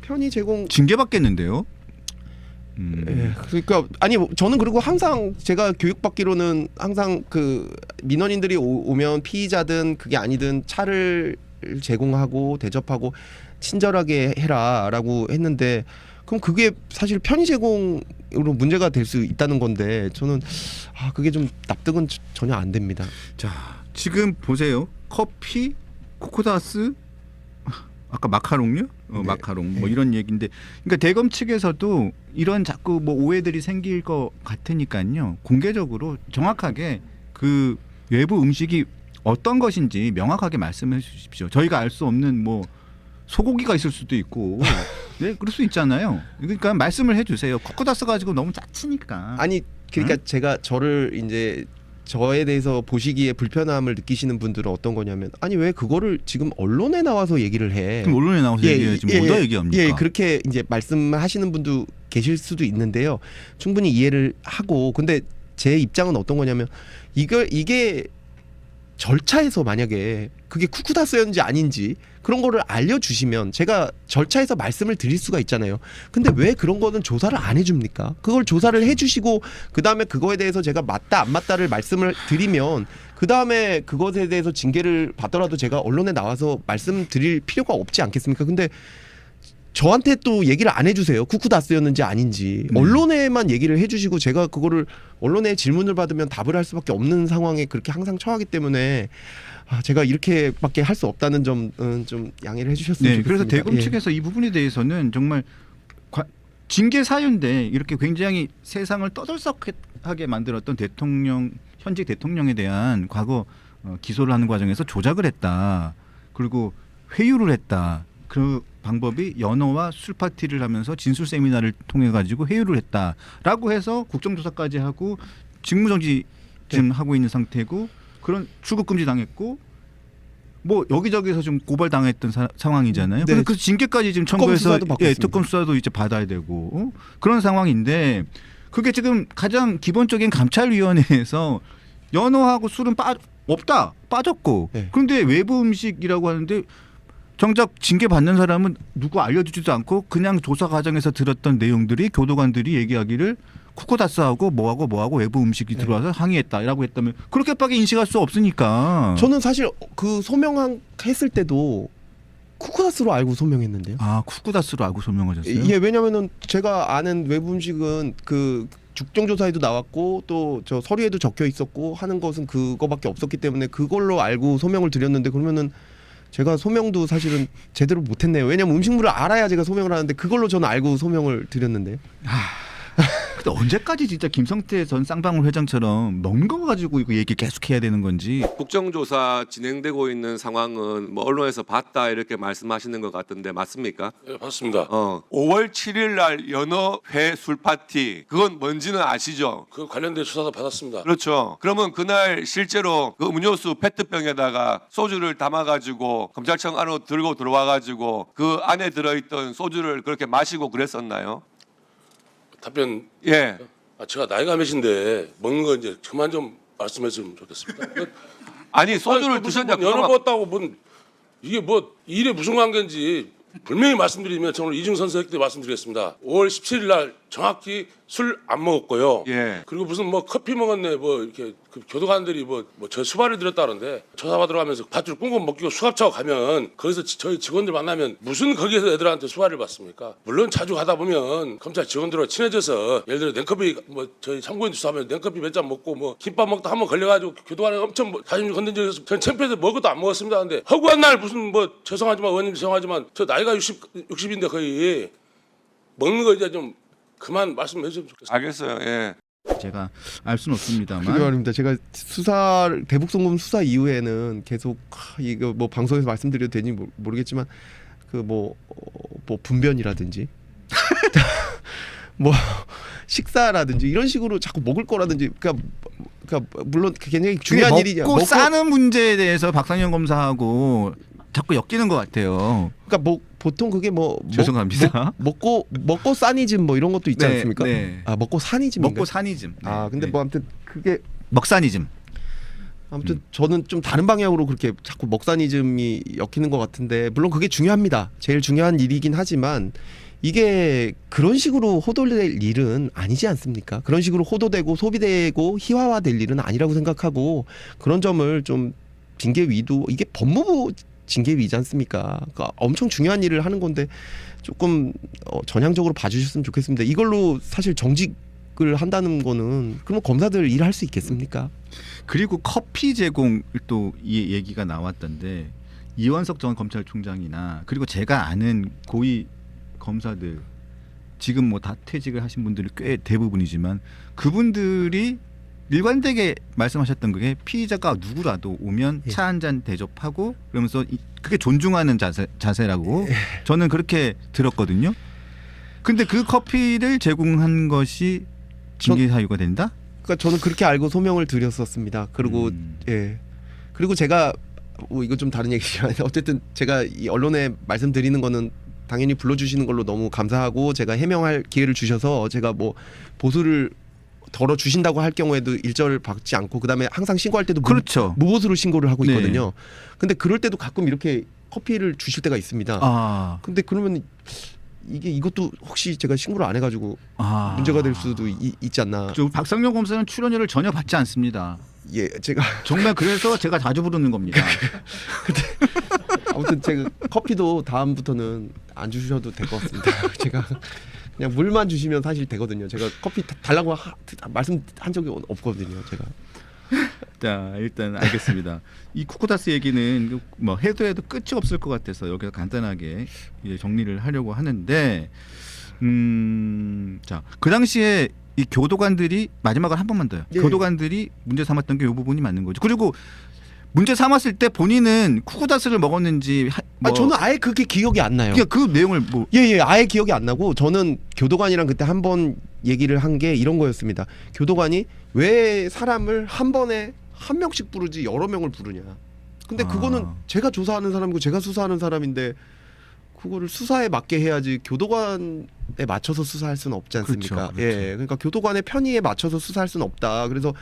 편의 제공 징계받겠는데요. 예, 그러니까 아니 저는 그리고 항상 제가 교육받기로는 항상 그 민원인들이 오면 피의자든 그게 아니든 차를 제공하고 대접하고 친절하게 해라라고 했는데 그럼 그게 사실 편의 제공으로 문제가 될 수 있다는 건데 저는 그게 좀 납득은 전혀 안 됩니다. 자, 지금 보세요. 커피, 쿠쿠다스, 아까 마카롱요? 네. 마카롱 뭐 이런 얘기인데, 그러니까 대검 측에서도 이런 자꾸 뭐 오해들이 생길 것 같으니까요. 공개적으로 정확하게 그 외부 음식이 어떤 것인지 명확하게 말씀해 주십시오. 저희가 알 수 없는 뭐 소고기가 있을 수도 있고, 네, 그럴 수 있잖아요. 그러니까 말씀을 해주세요. 쿠쿠다스 가지고 너무 짜치니까. 아니 그러니까 제가 저를 이제 저에 대해서 보시기에 불편함을 느끼시는 분들은 어떤 거냐면 아니 왜 그거를 지금 언론에 나와서 얘기를 해? 그럼 언론에 나와서 얘기해야지 뭐 어디다 얘기합니까? 예, 그렇게 이제 말씀하시는 분도 계실 수도 있는데요. 충분히 이해를 하고 근데 제 입장은 어떤 거냐면 이게 절차에서 만약에 그게 쿠쿠다스였는지 아닌지 그런 거를 알려주시면 제가 절차에서 말씀을 드릴 수가 있잖아요. 근데 왜 그런 거는 조사를 안 해줍니까? 그걸 조사를 해주시고 그 다음에 그거에 대해서 제가 맞다 안 맞다를 말씀을 드리면 그 다음에 그것에 대해서 징계를 받더라도 제가 언론에 나와서 말씀드릴 필요가 없지 않겠습니까? 근데 저한테 또 얘기를 안 해주세요. 쿠쿠다스였는지 아닌지. 언론에만 얘기를 해주시고 제가 그거를 언론에 질문을 받으면 답을 할 수밖에 없는 상황에 그렇게 항상 처하기 때문에 제가 이렇게밖에 할 수 없다는 점은 좀 양해를 해주셨으면 네, 좋겠습니다. 그래서 대검 예. 측에서 이 부분에 대해서는 정말 징계 사유인데 이렇게 굉장히 세상을 떠들썩하게 만들었던 현직 대통령에 대한 과거 기소를 하는 과정에서 조작을 했다. 그리고 회유를 했다. 그 방법이 연어와 술 파티를 하면서 진술 세미나를 통해 가지고 회유를 했다라고 해서 국정조사까지 하고 직무정지 지금 하고 있는 상태고 그런 출국 금지 당했고 뭐 여기저기서 좀 고발 당했던 상황이잖아요. 네. 그 징계까지 지금 청구해서 수사도 받고 있습니다. 특검 수사도 이제 받아야 되고 그런 상황인데 그게 지금 가장 기본적인 감찰위원회에서 연어하고 술은 빠졌고 네. 그런데 외부 음식이라고 하는데 정작 징계 받는 사람은 누구 알려주지도 않고 그냥 조사 과정에서 들었던 내용들이 교도관들이 얘기하기를 쿠쿠다스하고 뭐하고 외부 음식이 들어와서 항의했다라고 했다면 그렇게밖에 인식할 수 없으니까. 저는 사실 그 소명했을 때도 쿠쿠다스로 알고 소명했는데요. 아 쿠쿠다스로 알고 설명하셨어요? 예, 왜냐면은 제가 아는 외부 음식은 그 국정조사에도 나왔고 또 저 서류에도 적혀 있었고 하는 것은 그거밖에 없었기 때문에 그걸로 알고 소명을 드렸는데 그러면은 제가 소명도 사실은 제대로 못했네요. 왜냐면 음식물을 알아야 제가 소명을 하는데 그걸로 저는 알고 소명을 드렸는데. 근데 언제까지 진짜 김성태 전 쌍방울 회장처럼 먹는 거 가지고 이거 얘기 계속해야 되는 건지. 국정조사 진행되고 있는 상황은 뭐 언론에서 봤다 이렇게 말씀하시는 것 같은데 맞습니까? 네, 봤습니다. 5월 7일 날 연어회 술 파티 그건 뭔지는 아시죠? 그 관련된 수사도 받았습니다. 그렇죠. 그러면 그날 실제로 그 음료수 페트병에다가 소주를 담아가지고 검찰청 안으로 들고 들어와가지고 그 안에 들어있던 소주를 그렇게 마시고 그랬었나요? 답변. 예. 제가 나이가 몇인데 먹는 거 이제 그만 좀 말씀해주면 좋겠습니다. 아니 소주를 드셨냐? 연어 먹었다고 이게 뭐 일에 무슨 관계인지 분명히 말씀드리면 저는 이중 선서했기 말씀드리겠습니다. 5월 17일 날 정확히 술 안 먹었고요. 예. 그리고 무슨 뭐 커피 먹었네 뭐 이렇게 그 교도관들이 뭐 저 수발을 들었다는데 조사받으러 가면서 밧줄 꽁꽁 먹기고 수갑차고 가면 거기서 저희 직원들 만나면 무슨 거기에서 애들한테 수발을 받습니까? 물론 자주 가다 보면 검찰 직원들과 친해져서 예를 들어 냉커피 뭐 저희 참고인 수사하면 냉커피 몇 잔 먹고 뭐 김밥 먹다 한번 걸려가지고 교도관에 엄청 자존심 건든 적이 있어서 전 창피해서 먹을 것도 안 먹었습니다. 근데 허구한 날 무슨 뭐 죄송하지만 의원님 죄송하지만 저 나이가 60인데 거의 먹는 거 이제 좀 그만 말씀해 주시면 좋겠습니다. 알겠어요. 예. 제가 알 수는 없습니다만. 그게 말입니다. 제가 대북송금 수사 이후에는 계속 이거 뭐 방송에서 말씀드려도 되는지 모르겠지만 그 뭐 분변이라든지 뭐 식사라든지 이런 식으로 자꾸 먹을 거라든지 그러니까 물론 굉장히 중요한 일이죠. 먹고 싸는 문제에 대해서 박상현 검사하고 자꾸 엮이는 것 같아요. 그러니까 뭐 보통 그게 뭐 죄송합니다. 먹고 싸니즘 뭐 이런 것도 있지 네, 않습니까? 네. 아 먹고 사니즘. 먹고 사니즘. 네, 아 근데 네. 뭐 아무튼 그게 먹사니즘. 아무튼 저는 좀 다른 방향으로 그렇게 자꾸 먹사니즘이 엮이는 것 같은데 물론 그게 중요합니다. 제일 중요한 일이긴 하지만 이게 그런 식으로 호도될 일은 아니지 않습니까? 그런 식으로 호도되고 소비되고 희화화될 일은 아니라고 생각하고 그런 점을 좀 징계위도 이게 법무부 징계위지 않습니까? 그러니까 엄청 중요한 일을 하는 건데 조금 전향적으로 봐주셨으면 좋겠습니다. 이걸로 사실 정직을 한다는 거는 그러면 검사들 일할 수 있겠습니까? 그리고 커피 제공 또 이 얘기가 나왔던데 이원석 전 검찰총장이나 그리고 제가 아는 고위 검사들 지금 뭐 다 퇴직을 하신 분들이 꽤 대부분이지만 그분들이 일관되게 말씀하셨던 게 피의자가 누구라도 오면 예. 차 한 잔 대접하고 그러면서 그게 존중하는 자세라고 저는 그렇게 들었거든요. 근데 그 커피를 제공한 것이 징계 사유가 된다? 그러니까 저는 그렇게 알고 소명을 드렸었습니다. 그리고 예. 그리고 제가 뭐 이거 좀 다른 얘기지만 어쨌든 제가 이 언론에 말씀드리는 거는 당연히 불러주시는 걸로 너무 감사하고 제가 해명할 기회를 주셔서 제가 뭐 보수를 덜어 주신다고 할 경우에도 일절 받지 않고 그다음에 항상 신고할 때도 그렇죠. 무보수로 신고를 하고 네. 있거든요. 근데 그럴 때도 가끔 이렇게 커피를 주실 때가 있습니다. 아, 근데 그러면 이것도 혹시 제가 신고를 안 해가지고 문제가 될 수도 있지 않나. 저 박상현 검사는 출연료를 전혀 받지 않습니다. 예, 제가 정말 그래서 제가 자주 부르는 겁니다. 아무튼 제가 커피도 다음부터는 안 주셔도 될 것 같습니다. 제가 그냥 물만 주시면 사실 되거든요. 제가 커피 달라고 말씀한 적이 없거든요. 제가. 자, 일단 알겠습니다. 이 쿠쿠다스 얘기는 뭐 해도 끝이 없을 것 같아서 여기서 간단하게 이제 정리를 하려고 하는데, 자, 그 당시에 이 교도관들이 마지막으로 한 번만 더요. 예. 교도관들이 문제 삼았던 게 이 부분이 맞는 거죠. 그리고 문제 삼았을 때 본인은 쿠쿠다스를 먹었는지 저는 아예 그게 기억이 안 나요. 그러니까 그 내용을 뭐 예, 아예 기억이 안 나고 저는 교도관이랑 그때 한 번 얘기를 한 게 이런 거였습니다. 교도관이 왜 사람을 한 번에 한 명씩 부르지 여러 명을 부르냐. 근데 그거는 제가 조사하는 사람이고 제가 수사하는 사람인데 그거를 수사에 맞게 해야지 교도관에 맞춰서 수사할 수는 없지 않습니까? 그렇죠. 예, 그러니까 교도관의 편의에 맞춰서 수사할 수는 없다. 그래서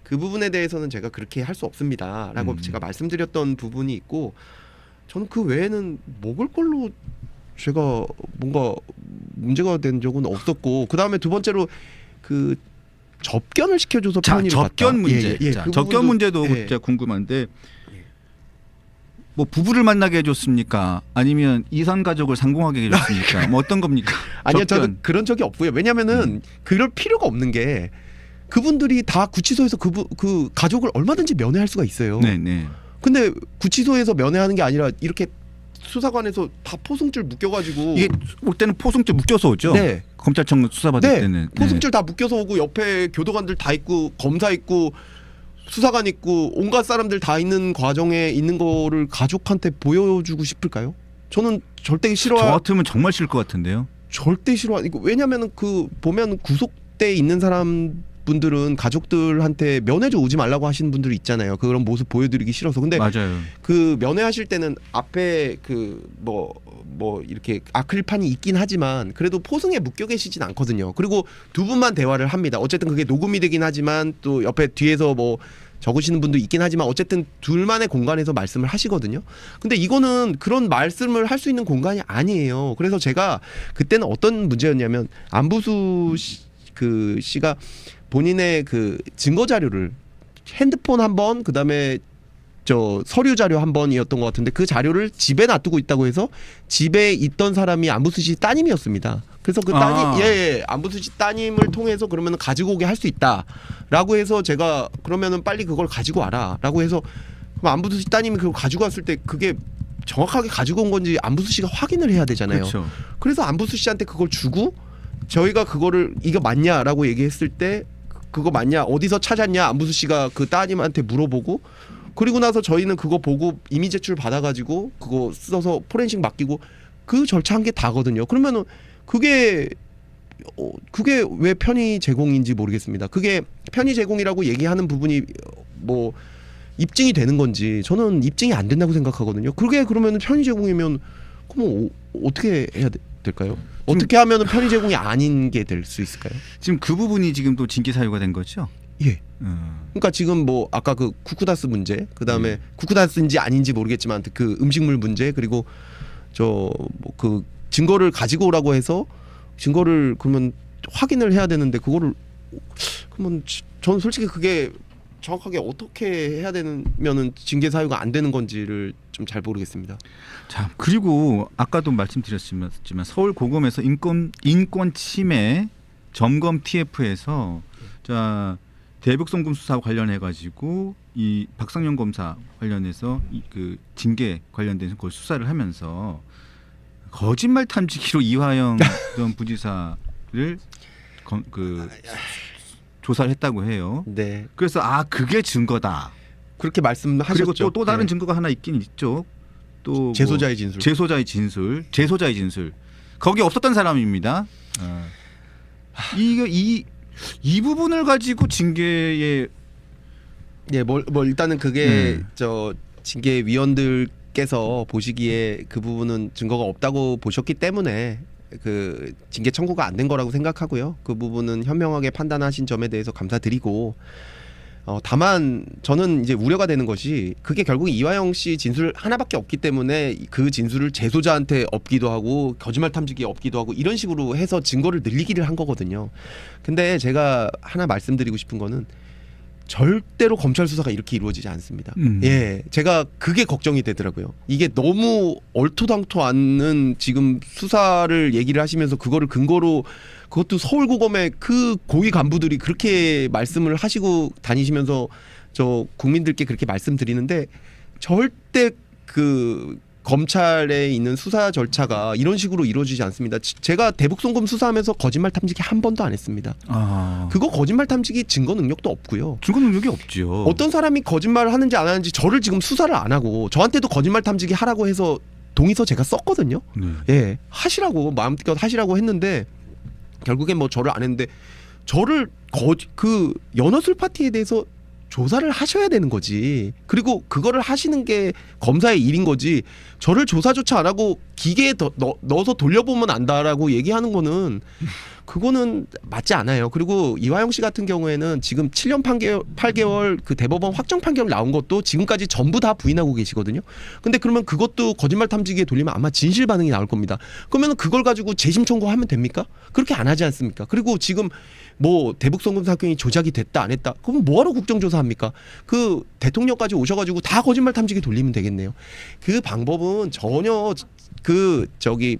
그 부분에 대해서는 제가 그렇게 할 수 없습니다라고 제가 말씀드렸던 부분이 있고, 저는 그 외에는 먹을 걸로 제가 뭔가 문제가 된 적은 없었고, 그 다음에 두 번째로 그 접견을 시켜줘서 자, 편의를 갔다. 접견 문제. 자, 그 접견 부분도- 문제도 예. 진짜 궁금한데, 뭐 부부를 만나게 해줬습니까? 아니면 이산 가족을 상봉하게 해줬습니까? 뭐 어떤 겁니까? 아니요, 접견. 저는 그런 적이 없고요. 왜냐면은 그럴 필요가 없는 게 그분들이 다 구치소에서 그 가족을 얼마든지 면회할 수가 있어요. 네네. 근데 구치소에서 면회하는 게 아니라 이렇게 수사관에서 다 포승줄 묶여가지고 이게 올 때는 포승줄 묶여서 오죠. 네. 검찰청 수사받을 네, 때는 포승줄 다 묶여서 오고 옆에 교도관들 다 있고 검사 있고 수사관 있고 온갖 사람들 다 있는 과정에 있는 거를 가족한테 보여주고 싶을까요? 저는 절대 저 싫어. 같으면 정말 싫을 것 같은데요. 절대 싫어. 이거 왜냐면은 그 보면 구속돼 있는 사람 분들은 가족들한테 면회 좀 오지 말라고 하시는 분들이 있잖아요. 그런 모습 보여드리기 싫어서. 근데 맞아요. 그 면회하실 때는 앞에 그 뭐 이렇게 아크릴판이 있긴 하지만 그래도 포승에 묶여 계시진 않거든요. 그리고 두 분만 대화를 합니다. 어쨌든 그게 녹음이 되긴 하지만 또 옆에 뒤에서 뭐 적으시는 분도 있긴 하지만 어쨌든 둘만의 공간에서 말씀을 하시거든요. 근데 이거는 그런 말씀을 할 수 있는 공간이 아니에요. 그래서 제가 그때는 어떤 문제였냐면 안부수 씨가 본인의 그 증거 자료를 핸드폰 한 번, 그다음에 저 서류 자료 한 번이었던 것 같은데 그 자료를 집에 놔두고 있다고 해서 집에 있던 사람이 안부수 씨 따님이었습니다. 그래서 그 따님, 안부수 씨 따님을 통해서 그러면 가지고 오게 할 수 있다라고 해서 제가 그러면은 빨리 그걸 가지고 와라라고 해서 그럼 안부수 씨 따님이 그걸 가지고 왔을 때 그게 정확하게 가지고 온 건지 안부수 씨가 확인을 해야 되잖아요. 그렇죠. 그래서 안부수 씨한테 그걸 주고 저희가 그거를 이거 맞냐라고 얘기했을 때 그거 맞냐 어디서 찾았냐 안부수 씨가 그 따님한테 물어보고 그리고 나서 저희는 그거 보고 이미 제출 받아가지고 그거 써서 포렌식 맡기고 그 절차 한 게 다거든요. 그러면은 그게 왜 편의 제공인지 모르겠습니다. 그게 편의 제공이라고 얘기하는 부분이 뭐 입증이 되는 건지 저는 입증이 안 된다고 생각하거든요. 그게 그러면 편의 제공이면 그럼 어떻게 해야 될까요? 어떻게 하면은 편의 제공이 아닌 게 될 수 있을까요? 지금 그 부분이 지금 또 징계 사유가 된 거죠. 예. 그러니까 지금 뭐 아까 그 쿠쿠다스 문제, 그다음에 쿠쿠다스인지 아닌지 모르겠지만 그 음식물 문제 그리고 저 뭐 그 증거를 가지고 오라고 해서 증거를 그러면 확인을 해야 되는데 그거를 그러면 저는 솔직히 그게 정확하게 어떻게 해야 되면은 징계 사유가 안 되는 건지를 좀 잘 모르겠습니다. 자, 그리고 아까도 말씀드렸지만 서울 고검에서 인권 침해 점검 TF에서 자 대북송금 수사 관련해 가지고 이 박상영 검사 관련해서 그 징계 관련된 걸 수사를 하면서 거짓말 탐지기로 이화영 전 부지사를 조사를 했다고 해요. 네. 그래서 그게 증거다. 그렇게 말씀하셨죠. 그리고 또 다른 네. 증거가 하나 있긴 있죠. 또 제소자의 진술. 제소자의 진술. 거기 없었던 사람입니다. 이 부분을 가지고 징계에 뭐 일단은 그게 저 징계위원들께서 보시기에 그 부분은 증거가 없다고 보셨기 때문에 그 징계 청구가 안 된 거라고 생각하고요. 그 부분은 현명하게 판단하신 점에 대해서 감사드리고 다만 저는 이제 우려가 되는 것이 그게 결국 이화영 씨 진술 하나밖에 없기 때문에 그 진술을 제소자한테 엎기도 하고 거짓말 탐지기에 엎기도 하고 이런 식으로 해서 증거를 늘리기를 한 거거든요. 근데 제가 하나 말씀드리고 싶은 거는 절대로 검찰 수사가 이렇게 이루어지지 않습니다. 예, 제가 그게 걱정이 되더라고요. 이게 너무 얼토당토 않는 지금 수사를 얘기를 하시면서 그거를 근거로 그것도 서울고검의 그 고위 간부들이 그렇게 말씀을 하시고 다니시면서 저 국민들께 그렇게 말씀드리는데 절대 그 검찰에 있는 수사 절차가 이런 식으로 이루어지지 않습니다. 제가 대북송금 수사하면서 거짓말 탐지기 한 번도 안 했습니다. 그거 거짓말 탐지기 증거 능력도 없고요. 증거 능력이 없죠. 어떤 사람이 거짓말을 하는지 안 하는지 저를 지금 수사를 안 하고 저한테도 거짓말 탐지기 하라고 해서 동의서 제가 썼거든요. 네. 예, 하시라고 마음껏 하시라고 했는데 결국엔 뭐 저를 안 했는데 저를 그 연어술 파티에 대해서 조사를 하셔야 되는 거지. 그리고 그거를 하시는 게 검사의 일인 거지. 저를 조사조차 안 하고 기계에 넣어서 돌려보면 안다라고 얘기하는 거는 그거는 맞지 않아요. 그리고 이화영 씨 같은 경우에는 지금 7년 8개월 그 대법원 확정 판결 나온 것도 지금까지 전부 다 부인하고 계시거든요. 근데 그러면 그것도 거짓말 탐지기에 돌리면 아마 진실 반응이 나올 겁니다. 그러면 그걸 가지고 재심 청구하면 됩니까? 그렇게 안 하지 않습니까? 그리고 지금 뭐 대북송금 사건이 조작이 됐다 안 했다. 그럼 뭐하러 국정조사합니까? 그 대통령까지 오셔가지고 다 거짓말 탐지기 돌리면 되겠네요. 그 방법은 전혀 그 저기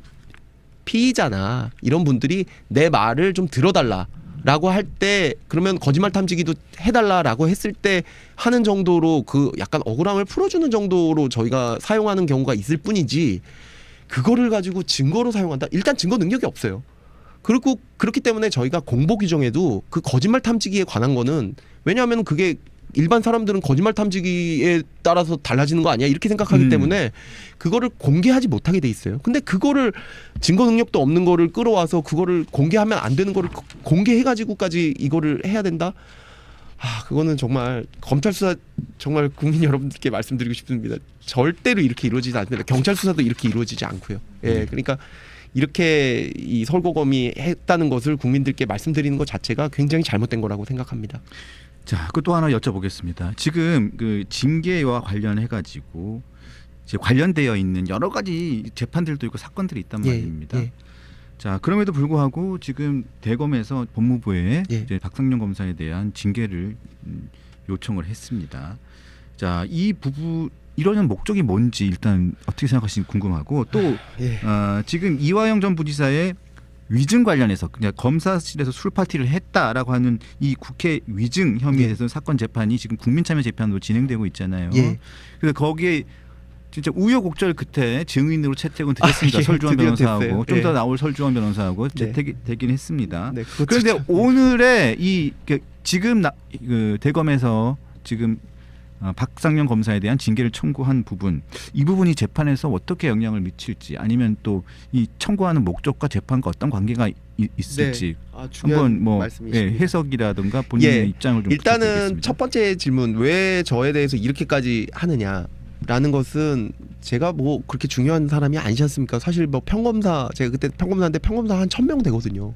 피의자나 이런 분들이 내 말을 좀 들어달라라고 할 때 그러면 거짓말 탐지기도 해달라라고 했을 때 하는 정도로 그 약간 억울함을 풀어주는 정도로 저희가 사용하는 경우가 있을 뿐이지 그거를 가지고 증거로 사용한다? 일단 증거 능력이 없어요. 그리고 그렇기 때문에 저희가 공보 규정에도 그 거짓말 탐지기에 관한 거는 왜냐하면 그게 일반 사람들은 거짓말 탐지기에 따라서 달라지는 거 아니야 이렇게 생각하기 때문에 그거를 공개하지 못하게 돼 있어요. 근데 그거를 증거 능력도 없는 거를 끌어와서 그거를 공개하면 안 되는 거를 공개해가지고까지 이거를 해야 된다? 아 그거는 정말 검찰 수사 정말 국민 여러분들께 말씀드리고 싶습니다. 절대로 이렇게 이루어지지 않습니다. 경찰 수사도 이렇게 이루어지지 않고요. 예, 그러니까 이렇게 이 서울고검이 했다는 것을 국민들께 말씀드리는 것 자체가 굉장히 잘못된 거라고 생각합니다. 자, 그 또 하나 여쭤보겠습니다. 지금 그 징계와 관련해 가지고 이제 관련되어 있는 여러 가지 재판들도 있고 사건들이 있단 말입니다. 예. 자, 그럼에도 불구하고 지금 대검에서 법무부에 예. 이제 박상용 검사에 대한 징계를 요청을 했습니다. 자, 이 부분 이러는 목적이 뭔지 일단 어떻게 생각하시는지 궁금하고 또 예. 지금 이화영 전 부지사의 위증 관련해서 그냥 검사실에서 술 파티를 했다라고 하는 이 국회 위증 혐의에 대해서 사건 재판이 지금 국민참여재판으로 진행되고 있잖아요. 예. 그래서 거기에 진짜 우여곡절 끝에 증인으로 채택은 되겠습니다. 예, 설주원 드디어 변호사하고 됐어요. 좀 더 예. 나올 설주원 변호사하고 네. 채택이 되긴 했습니다. 네, 그것도 그런데 참- 오늘의 지금 그 대검에서 지금 박상영 검사에 대한 징계를 청구한 부분, 이 부분이 재판에서 어떻게 영향을 미칠지 아니면 또 이 청구하는 목적과 재판과 어떤 관계가 있을지 아, 중요한 한번 뭐 말씀이십니다. 해석이라든가 본인의 예, 입장을 좀 일단은 부탁드리겠습니다. 첫 번째 질문 왜 저에 대해서 이렇게까지 하느냐라는 것은 제가 뭐 그렇게 중요한 사람이 아니지 않습니까? 사실 뭐 평검사 제가 그때 평검사인데 평검사 한 1,000명 되거든요.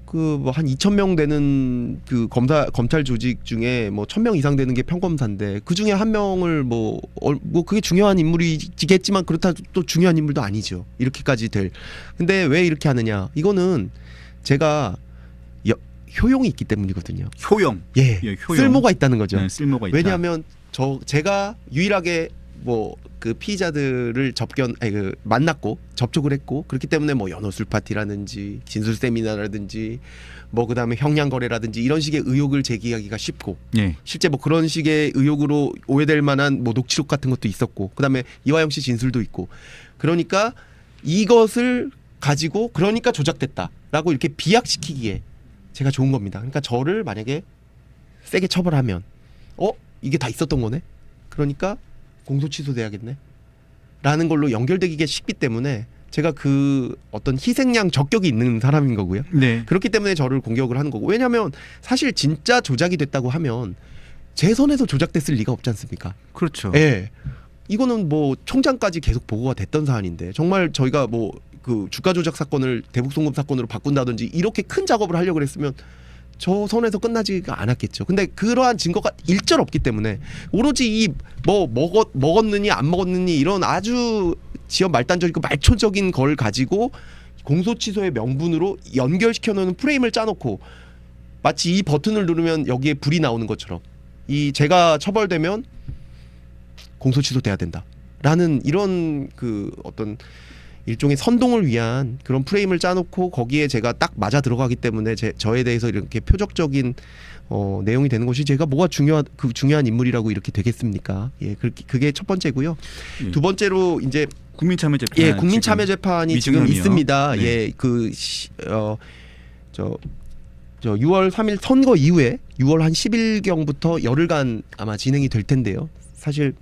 그 뭐 한 2,000명 되는 그 검찰 조직 중에 뭐 1,000명 이상 되는 게 평검사인데 그 중에 한 명을 뭐 그게 중요한 인물이겠지만 그렇다 또 중요한 인물도 아니죠. 이렇게까지 될. 근데 왜 이렇게 하느냐? 이거는 제가 효용이 있기 때문이거든요. 효용, 예, 예, 효용. 쓸모가 있다는 거죠. 네, 쓸모가 있다. 왜냐하면 제가 유일하게 뭐 그 피의자들을 만났고 접촉을 했고 그렇기 때문에 뭐 연어술 파티라든지 진술 세미나라든지 뭐 그다음에 형량 거래라든지 이런 식의 의혹을 제기하기가 쉽고 예. 실제 뭐 그런 식의 의혹으로 오해될 만한 뭐 녹취록 같은 것도 있었고 그다음에 이화영 씨 진술도 있고 그러니까 이것을 가지고 그러니까 조작됐다라고 이렇게 비약시키기에 제가 좋은 겁니다. 그러니까 저를 만약에 세게 처벌하면 이게 다 있었던 거네. 그러니까 공소 취소돼야겠네. 라는 걸로 연결되기가 쉽기 때문에 제가 그 어떤 희생양 적격이 있는 사람인 거고요. 네. 그렇기 때문에 저를 공격을 하는 거고. 왜냐하면 사실 진짜 조작이 됐다고 하면 제 손에서 조작됐을 리가 없지 않습니까? 그렇죠. 예. 이거는 뭐 총장까지 계속 보고가 됐던 사안인데 정말 저희가 뭐 그 주가 조작 사건을 대북송금 사건으로 바꾼다든지 이렇게 큰 작업을 하려고 했으면 저 선에서 끝나지가 않았겠죠. 근데 그러한 증거가 일절 없기 때문에 오로지 이 뭐 먹었느니 안 먹었느니 이런 아주 지연 말단적이고 말초적인 걸 가지고 공소 취소의 명분으로 연결시켜 놓는 프레임을 짜놓고 마치 이 버튼을 누르면 여기에 불이 나오는 것처럼 이 제가 처벌되면 공소 취소돼야 된다라는 이런 그 어떤 일종의 선동을 위한 그런 프레임을 짜놓고 거기에 제가 딱 맞아 들어가기 때문에 저에 대해서 이렇게 표적적인 내용이 되는 것이 제가 뭐가 중요한 인물이라고 이렇게 되겠습니까? 예, 그게 첫 번째고요. 예. 두 번째로 이제 국민참여재판. 예, 국민참여재판이 지금 미증현이요. 있습니다. 네. 예, 저 6월 3일 선거 이후에 6월 한 10일경부터 열흘간 아마 진행이 될 텐데요. 사실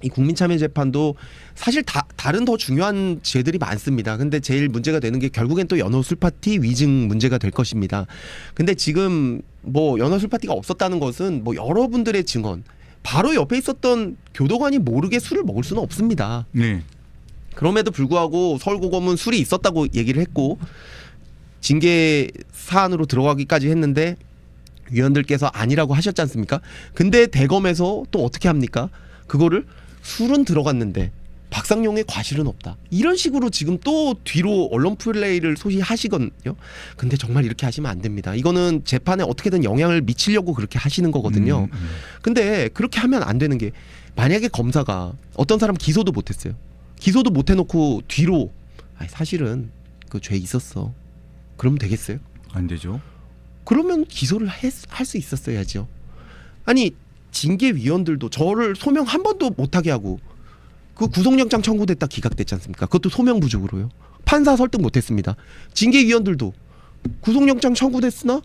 이 국민참여재판도 사실 다른 더 중요한 죄들이 많습니다. 근데 제일 문제가 되는 게 결국엔 또 연호술파티 위증 문제가 될 것입니다. 근데 지금 뭐 연호술파티가 없었다는 것은 뭐 여러분들의 증언, 바로 옆에 있었던 교도관이 모르게 술을 먹을 수는 없습니다. 네. 그럼에도 불구하고 서울고검은 술이 있었다고 얘기를 했고 징계 사안으로 들어가기까지 했는데 위원들께서 아니라고 하셨지 않습니까? 근데 대검에서 또 어떻게 합니까? 그거를 술은 들어갔는데 박상용의 과실은 없다. 이런 식으로 지금 또 뒤로 언론 플레이를 소시하시거든요. 근데 정말 이렇게 하시면 안 됩니다. 이거는 재판에 어떻게든 영향을 미치려고 그렇게 하시는 거거든요. 근데 그렇게 하면 안 되는 게 만약에 검사가 어떤 사람 기소도 못했어요. 기소도 못 해놓고 뒤로 아니, 사실은 그 죄 있었어. 그러면 되겠어요? 안 되죠. 그러면 기소를 할 수 있었어야죠. 아니 징계위원들도 저를 소명 한 번도 못하게 하고 그 구속영장 청구됐다 기각됐지 않습니까? 그것도 소명 부족으로요. 판사 설득 못했습니다. 징계위원들도 구속영장 청구됐으나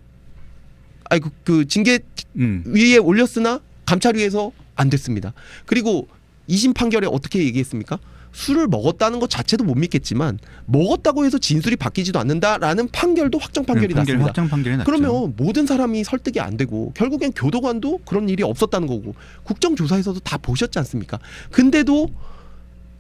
아니 그 징계위에 올렸으나 감찰위에서 안 됐습니다. 그리고 2심 판결에 어떻게 얘기했습니까? 술을 먹었다는 것 자체도 못 믿겠지만 먹었다고 해서 진술이 바뀌지도 않는다라는 판결도 확정 판결이 났습니다. 확정 판결이 났죠. 그러면 모든 사람이 설득이 안 되고 결국엔 교도관도 그런 일이 없었다는 거고 국정조사에서도 다 보셨지 않습니까? 근데도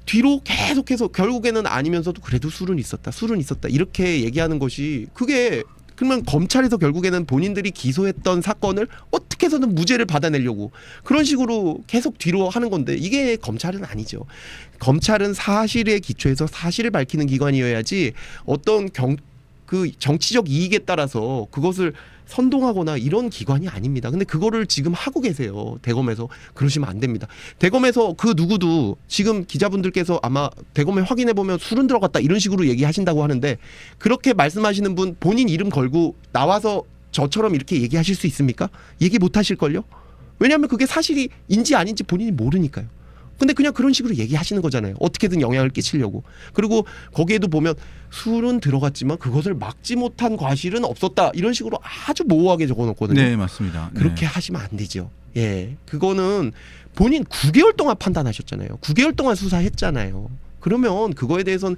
뒤로 계속해서 결국에는 아니면서도 그래도 술은 있었다 이렇게 얘기하는 것이 그게 그러면 검찰에서 결국에는 본인들이 기소했던 사건을 어떻게 해서든 무죄를 받아내려고 그런 식으로 계속 뒤로 하는 건데 이게 검찰은 아니죠. 검찰은 사실에 기초해서 사실을 밝히는 기관이어야지 어떤 그 정치적 이익에 따라서 그것을 선동하거나 이런 기관이 아닙니다. 근데 그거를 지금 하고 계세요. 대검에서. 그러시면 안 됩니다. 대검에서 그 누구도 지금 기자분들께서 아마 대검에 확인해 보면 술은 들어갔다 이런 식으로 얘기하신다고 하는데 그렇게 말씀하시는 분 본인 이름 걸고 나와서 저처럼 이렇게 얘기하실 수 있습니까? 얘기 못 하실걸요? 왜냐하면 그게 사실인지 아닌지 본인이 모르니까요. 근데 그냥 그런 식으로 얘기하시는 거잖아요. 어떻게든 영향을 끼치려고. 그리고 거기에도 보면 술은 들어갔지만 그것을 막지 못한 과실은 없었다. 이런 식으로 아주 모호하게 적어놓거든요. 네, 맞습니다. 그렇게 하시면 안 되죠. 예, 그거는 본인 9개월 동안 판단하셨잖아요. 9개월 동안 수사했잖아요. 그러면 그거에 대해서는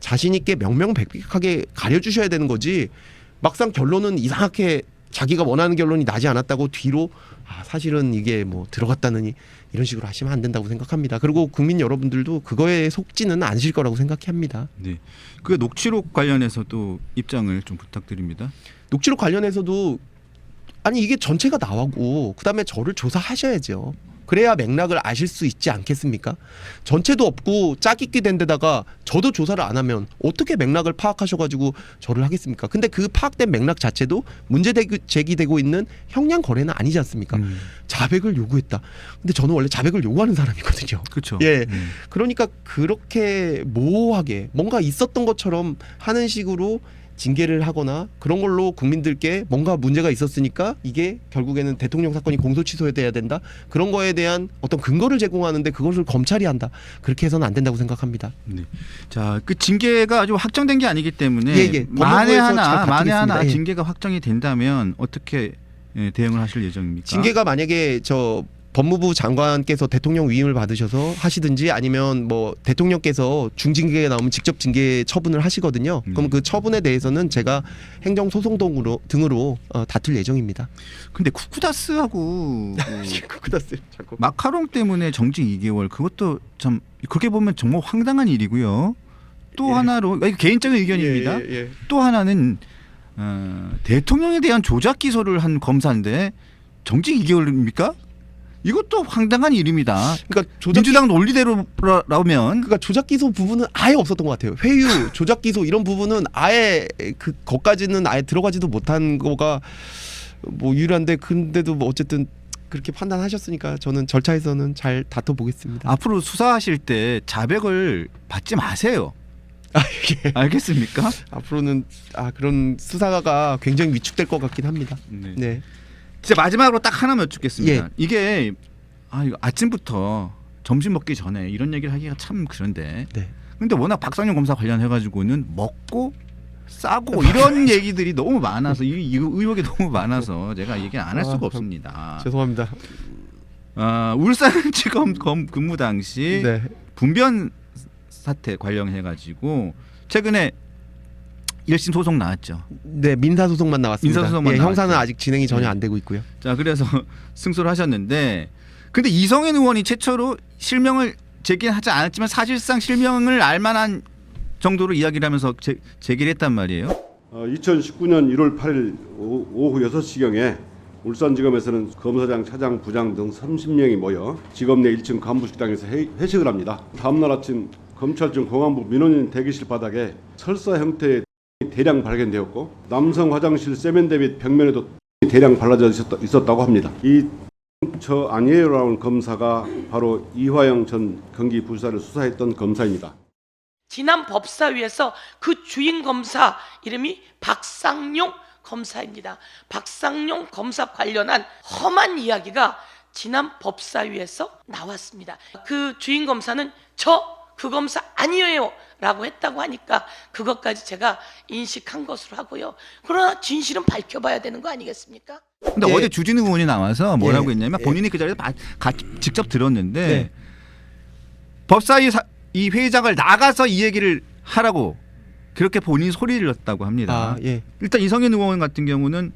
자신 있게 명명백백하게 가려주셔야 되는 거지. 막상 결론은 이상하게 자기가 원하는 결론이 나지 않았다고 뒤로 사실은 이게 뭐 들어갔다느니 이런 식으로 하시면 안 된다고 생각합니다. 그리고 국민 여러분들도 그거에 속지는 않으실 거라고 생각합니다. 네. 그 녹취록 관련해서도 입장을 좀 부탁드립니다. 녹취록 관련해서도 아니 이게 전체가 나오고 그다음에 저를 조사하셔야죠. 그래야 맥락을 아실 수 있지 않겠습니까? 전체도 없고 짜깁기 된 데다가 저도 조사를 안 하면 어떻게 맥락을 파악하셔가지고 저를 하겠습니까? 근데 그 파악된 맥락 자체도 문제 제기되고 있는 형량 거래는 아니지 않습니까? 자백을 요구했다. 근데 저는 원래 자백을 요구하는 사람이거든요. 그렇죠. 예. 그러니까 그렇게 모호하게 뭔가 있었던 것처럼 하는 식으로 징계를 하거나 그런 걸로 국민들께 뭔가 문제가 있었으니까 이게 결국에는 대통령 사건이 공소 취소돼야 된다. 그런 거에 대한 어떤 근거를 제공하는데 그것을 검찰이 한다. 그렇게 해서는 안 된다고 생각합니다. 네. 자, 그 징계가 아주 확정된 게 아니기 때문에 예. 만에 법무부에서 잘 하나 바뀌겠습니다. 예. 징계가 확정이 된다면 어떻게 대응을 하실 예정입니까? 징계가 만약에 법무부 장관께서 대통령 위임을 받으셔서 하시든지 아니면 뭐 대통령께서 중징계가 나오면 직접 징계 처분을 하시거든요. 그럼 그 처분에 대해서는 제가 행정소송 등으로 다툴 예정입니다. 근데 쿠쿠다스하고 쿠쿠다스 자꾸 마카롱 때문에 정직 2개월 그것도 참 그렇게 보면 정말 황당한 일이고요. 또 하나로 이거 개인적인 의견입니다. 예. 또 하나는 대통령에 대한 조작 기소를 한 검사인데 정직 2개월입니까? 이것도 황당한 일입니다. 그러니까 민주당 논리대로라면 그러니까 조작 기소 부분은 아예 없었던 것 같아요. 회유, 조작 기소 이런 부분은 아예 그것까지는 아예 들어가지도 못한 거가 뭐 유일한데 근데도 뭐 어쨌든 그렇게 판단하셨으니까 저는 절차에서는 잘 다퉈 보겠습니다. 앞으로 수사하실 때 자백을 받지 마세요. 예. 알겠습니까? 앞으로는 그런 수사가 굉장히 위축될 것 같긴 합니다. 네. 네. 진짜 마지막으로 딱 하나만 여쭙겠습니다. 예. 이게 이거 아침부터 점심 먹기 전에 이런 얘기를 하기가 참 그런데. 네. 근데 워낙 박상용 검사 관련해 가지고는 먹고 싸고 이런 얘기들이 너무 많아서 이 의혹이 너무 많아서 제가 얘기 안 할 수가 없습니다. 죄송합니다. 울산지검 근무 당시 네. 분변 사태 관련해 가지고 최근에 1심 소송 나왔죠. 네, 민사 소송만 나왔습니다. 민사소송만 예, 형사는 나왔죠. 아직 진행이 전혀 네. 안 되고 있고요. 자, 그래서 승소를 하셨는데 근데 이성현 의원이 최초로 실명을 제기하지 않았지만 사실상 실명을 알만한 정도로 이야기를 하면서 제기를 했단 말이에요. 2019년 1월 8일 오후 6시경에 울산지검에서는 검사장, 차장, 부장 등 30명이 모여 지검 내 1층 간부식당에서 회식을 합니다. 다음날 아침 검찰청 공안부 민원인 대기실 바닥에 설사 형태의 대량 발견되었고 남성 화장실 세면대 및 벽면에도 대량 발라져 있었다고 합니다. 저 아니에요라는 검사가 바로 이화영 전 경기부지사를 수사했던 검사입니다. 지난 법사위에서 그 주인 검사 이름이 박상용 검사입니다. 박상용 검사 관련한 험한 이야기가 지난 법사위에서 나왔습니다. 그 주인 검사는 그 검사 아니에요 라고 했다고 하니까 그것까지 제가 인식한 것으로 하고요. 그러나 진실은 밝혀봐야 되는 거 아니겠습니까? 근데 예. 어제 주진우 의원이 나와서 뭐라고 예. 했냐면 예. 본인이 그 자리에서 직접 들었는데 네. 법사위 이 회의장을 나가서 이 얘기를 하라고 그렇게 본인이 소리를 냈다고 합니다. 예. 일단 이성현 의원 같은 경우는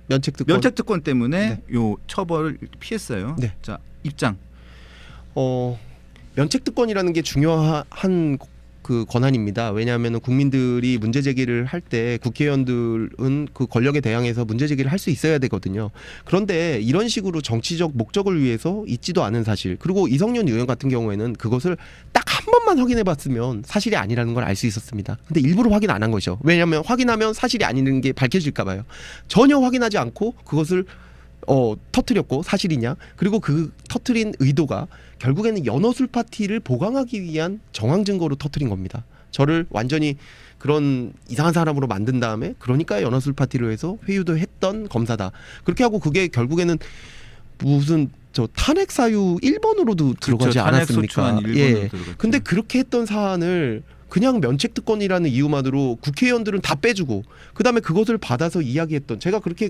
면책 특권. 면책 특권 때문에 요 처벌을 피했어요. 네. 자, 입장. 면책 특권이라는 게 중요한 그 권한입니다. 왜냐하면 국민들이 문제 제기를 할 때 국회의원들은 그 권력에 대항해서 문제 제기를 할 수 있어야 되거든요. 그런데 이런 식으로 정치적 목적을 위해서 있지도 않은 사실, 그리고 이성윤 의원 같은 경우에는 그것을 딱 한 번만 확인해 봤으면 사실이 아니라는 걸 알 수 있었습니다. 근데 일부러 확인 안 한 거죠. 왜냐하면 확인하면 사실이 아니라는 게 밝혀질까 봐요. 전혀 확인하지 않고 그것을 터뜨렸고 사실이냐, 그리고 그 터뜨린 의도가 결국에는 연어술 파티를 보강하기 위한 정황 증거로 터뜨린 겁니다. 저를 완전히 그런 이상한 사람으로 만든 다음에 그러니까 연어술 파티로 해서 회유도 했던 검사다. 그렇게 하고 그게 결국에는 무슨 탄핵 사유 1번으로도 들어가지 않았습니까? 예. 근데 그렇게 했던 사안을 그냥 면책 특권이라는 이유만으로 국회의원들은 다 빼주고 그다음에 그것을 받아서 이야기했던, 제가 그렇게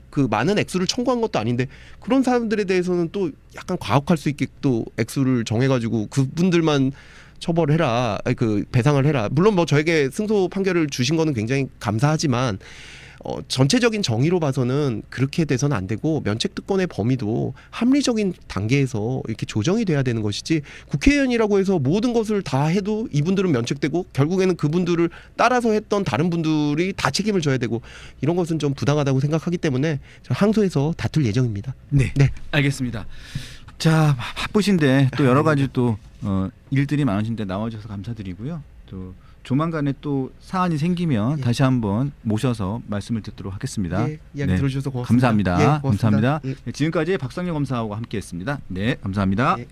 그 많은 액수를 청구한 것도 아닌데 그런 사람들에 대해서는 또 약간 과혹할 수 있게 또 액수를 정해가지고 그분들만 처벌해라, 그 배상을 해라. 물론 뭐 저에게 승소 판결을 주신 거는 굉장히 감사하지만 전체적인 정의로 봐서는 그렇게 돼서는 안 되고 면책 특권의 범위도 합리적인 단계에서 이렇게 조정이 돼야 되는 것이지, 국회의원이라고 해서 모든 것을 다 해도 이분들은 면책되고 결국에는 그분들을 따라서 했던 다른 분들이 다 책임을 져야 되고, 이런 것은 좀 부당하다고 생각하기 때문에 항소해서 다툴 예정입니다. 네. 알겠습니다. 자, 바쁘신데 또 여러 가지 또 일들이 많으신데 나와주셔서 감사드리고요. 또 조만간에 또 사안이 생기면 다시 한번 모셔서 말씀을 듣도록 하겠습니다. 예, 이야기 들어주셔서 고맙습니다. 감사합니다. 예, 고맙습니다. 감사합니다. 예. 네, 지금까지 박상용 검사하고 함께했습니다. 네, 감사합니다. 예.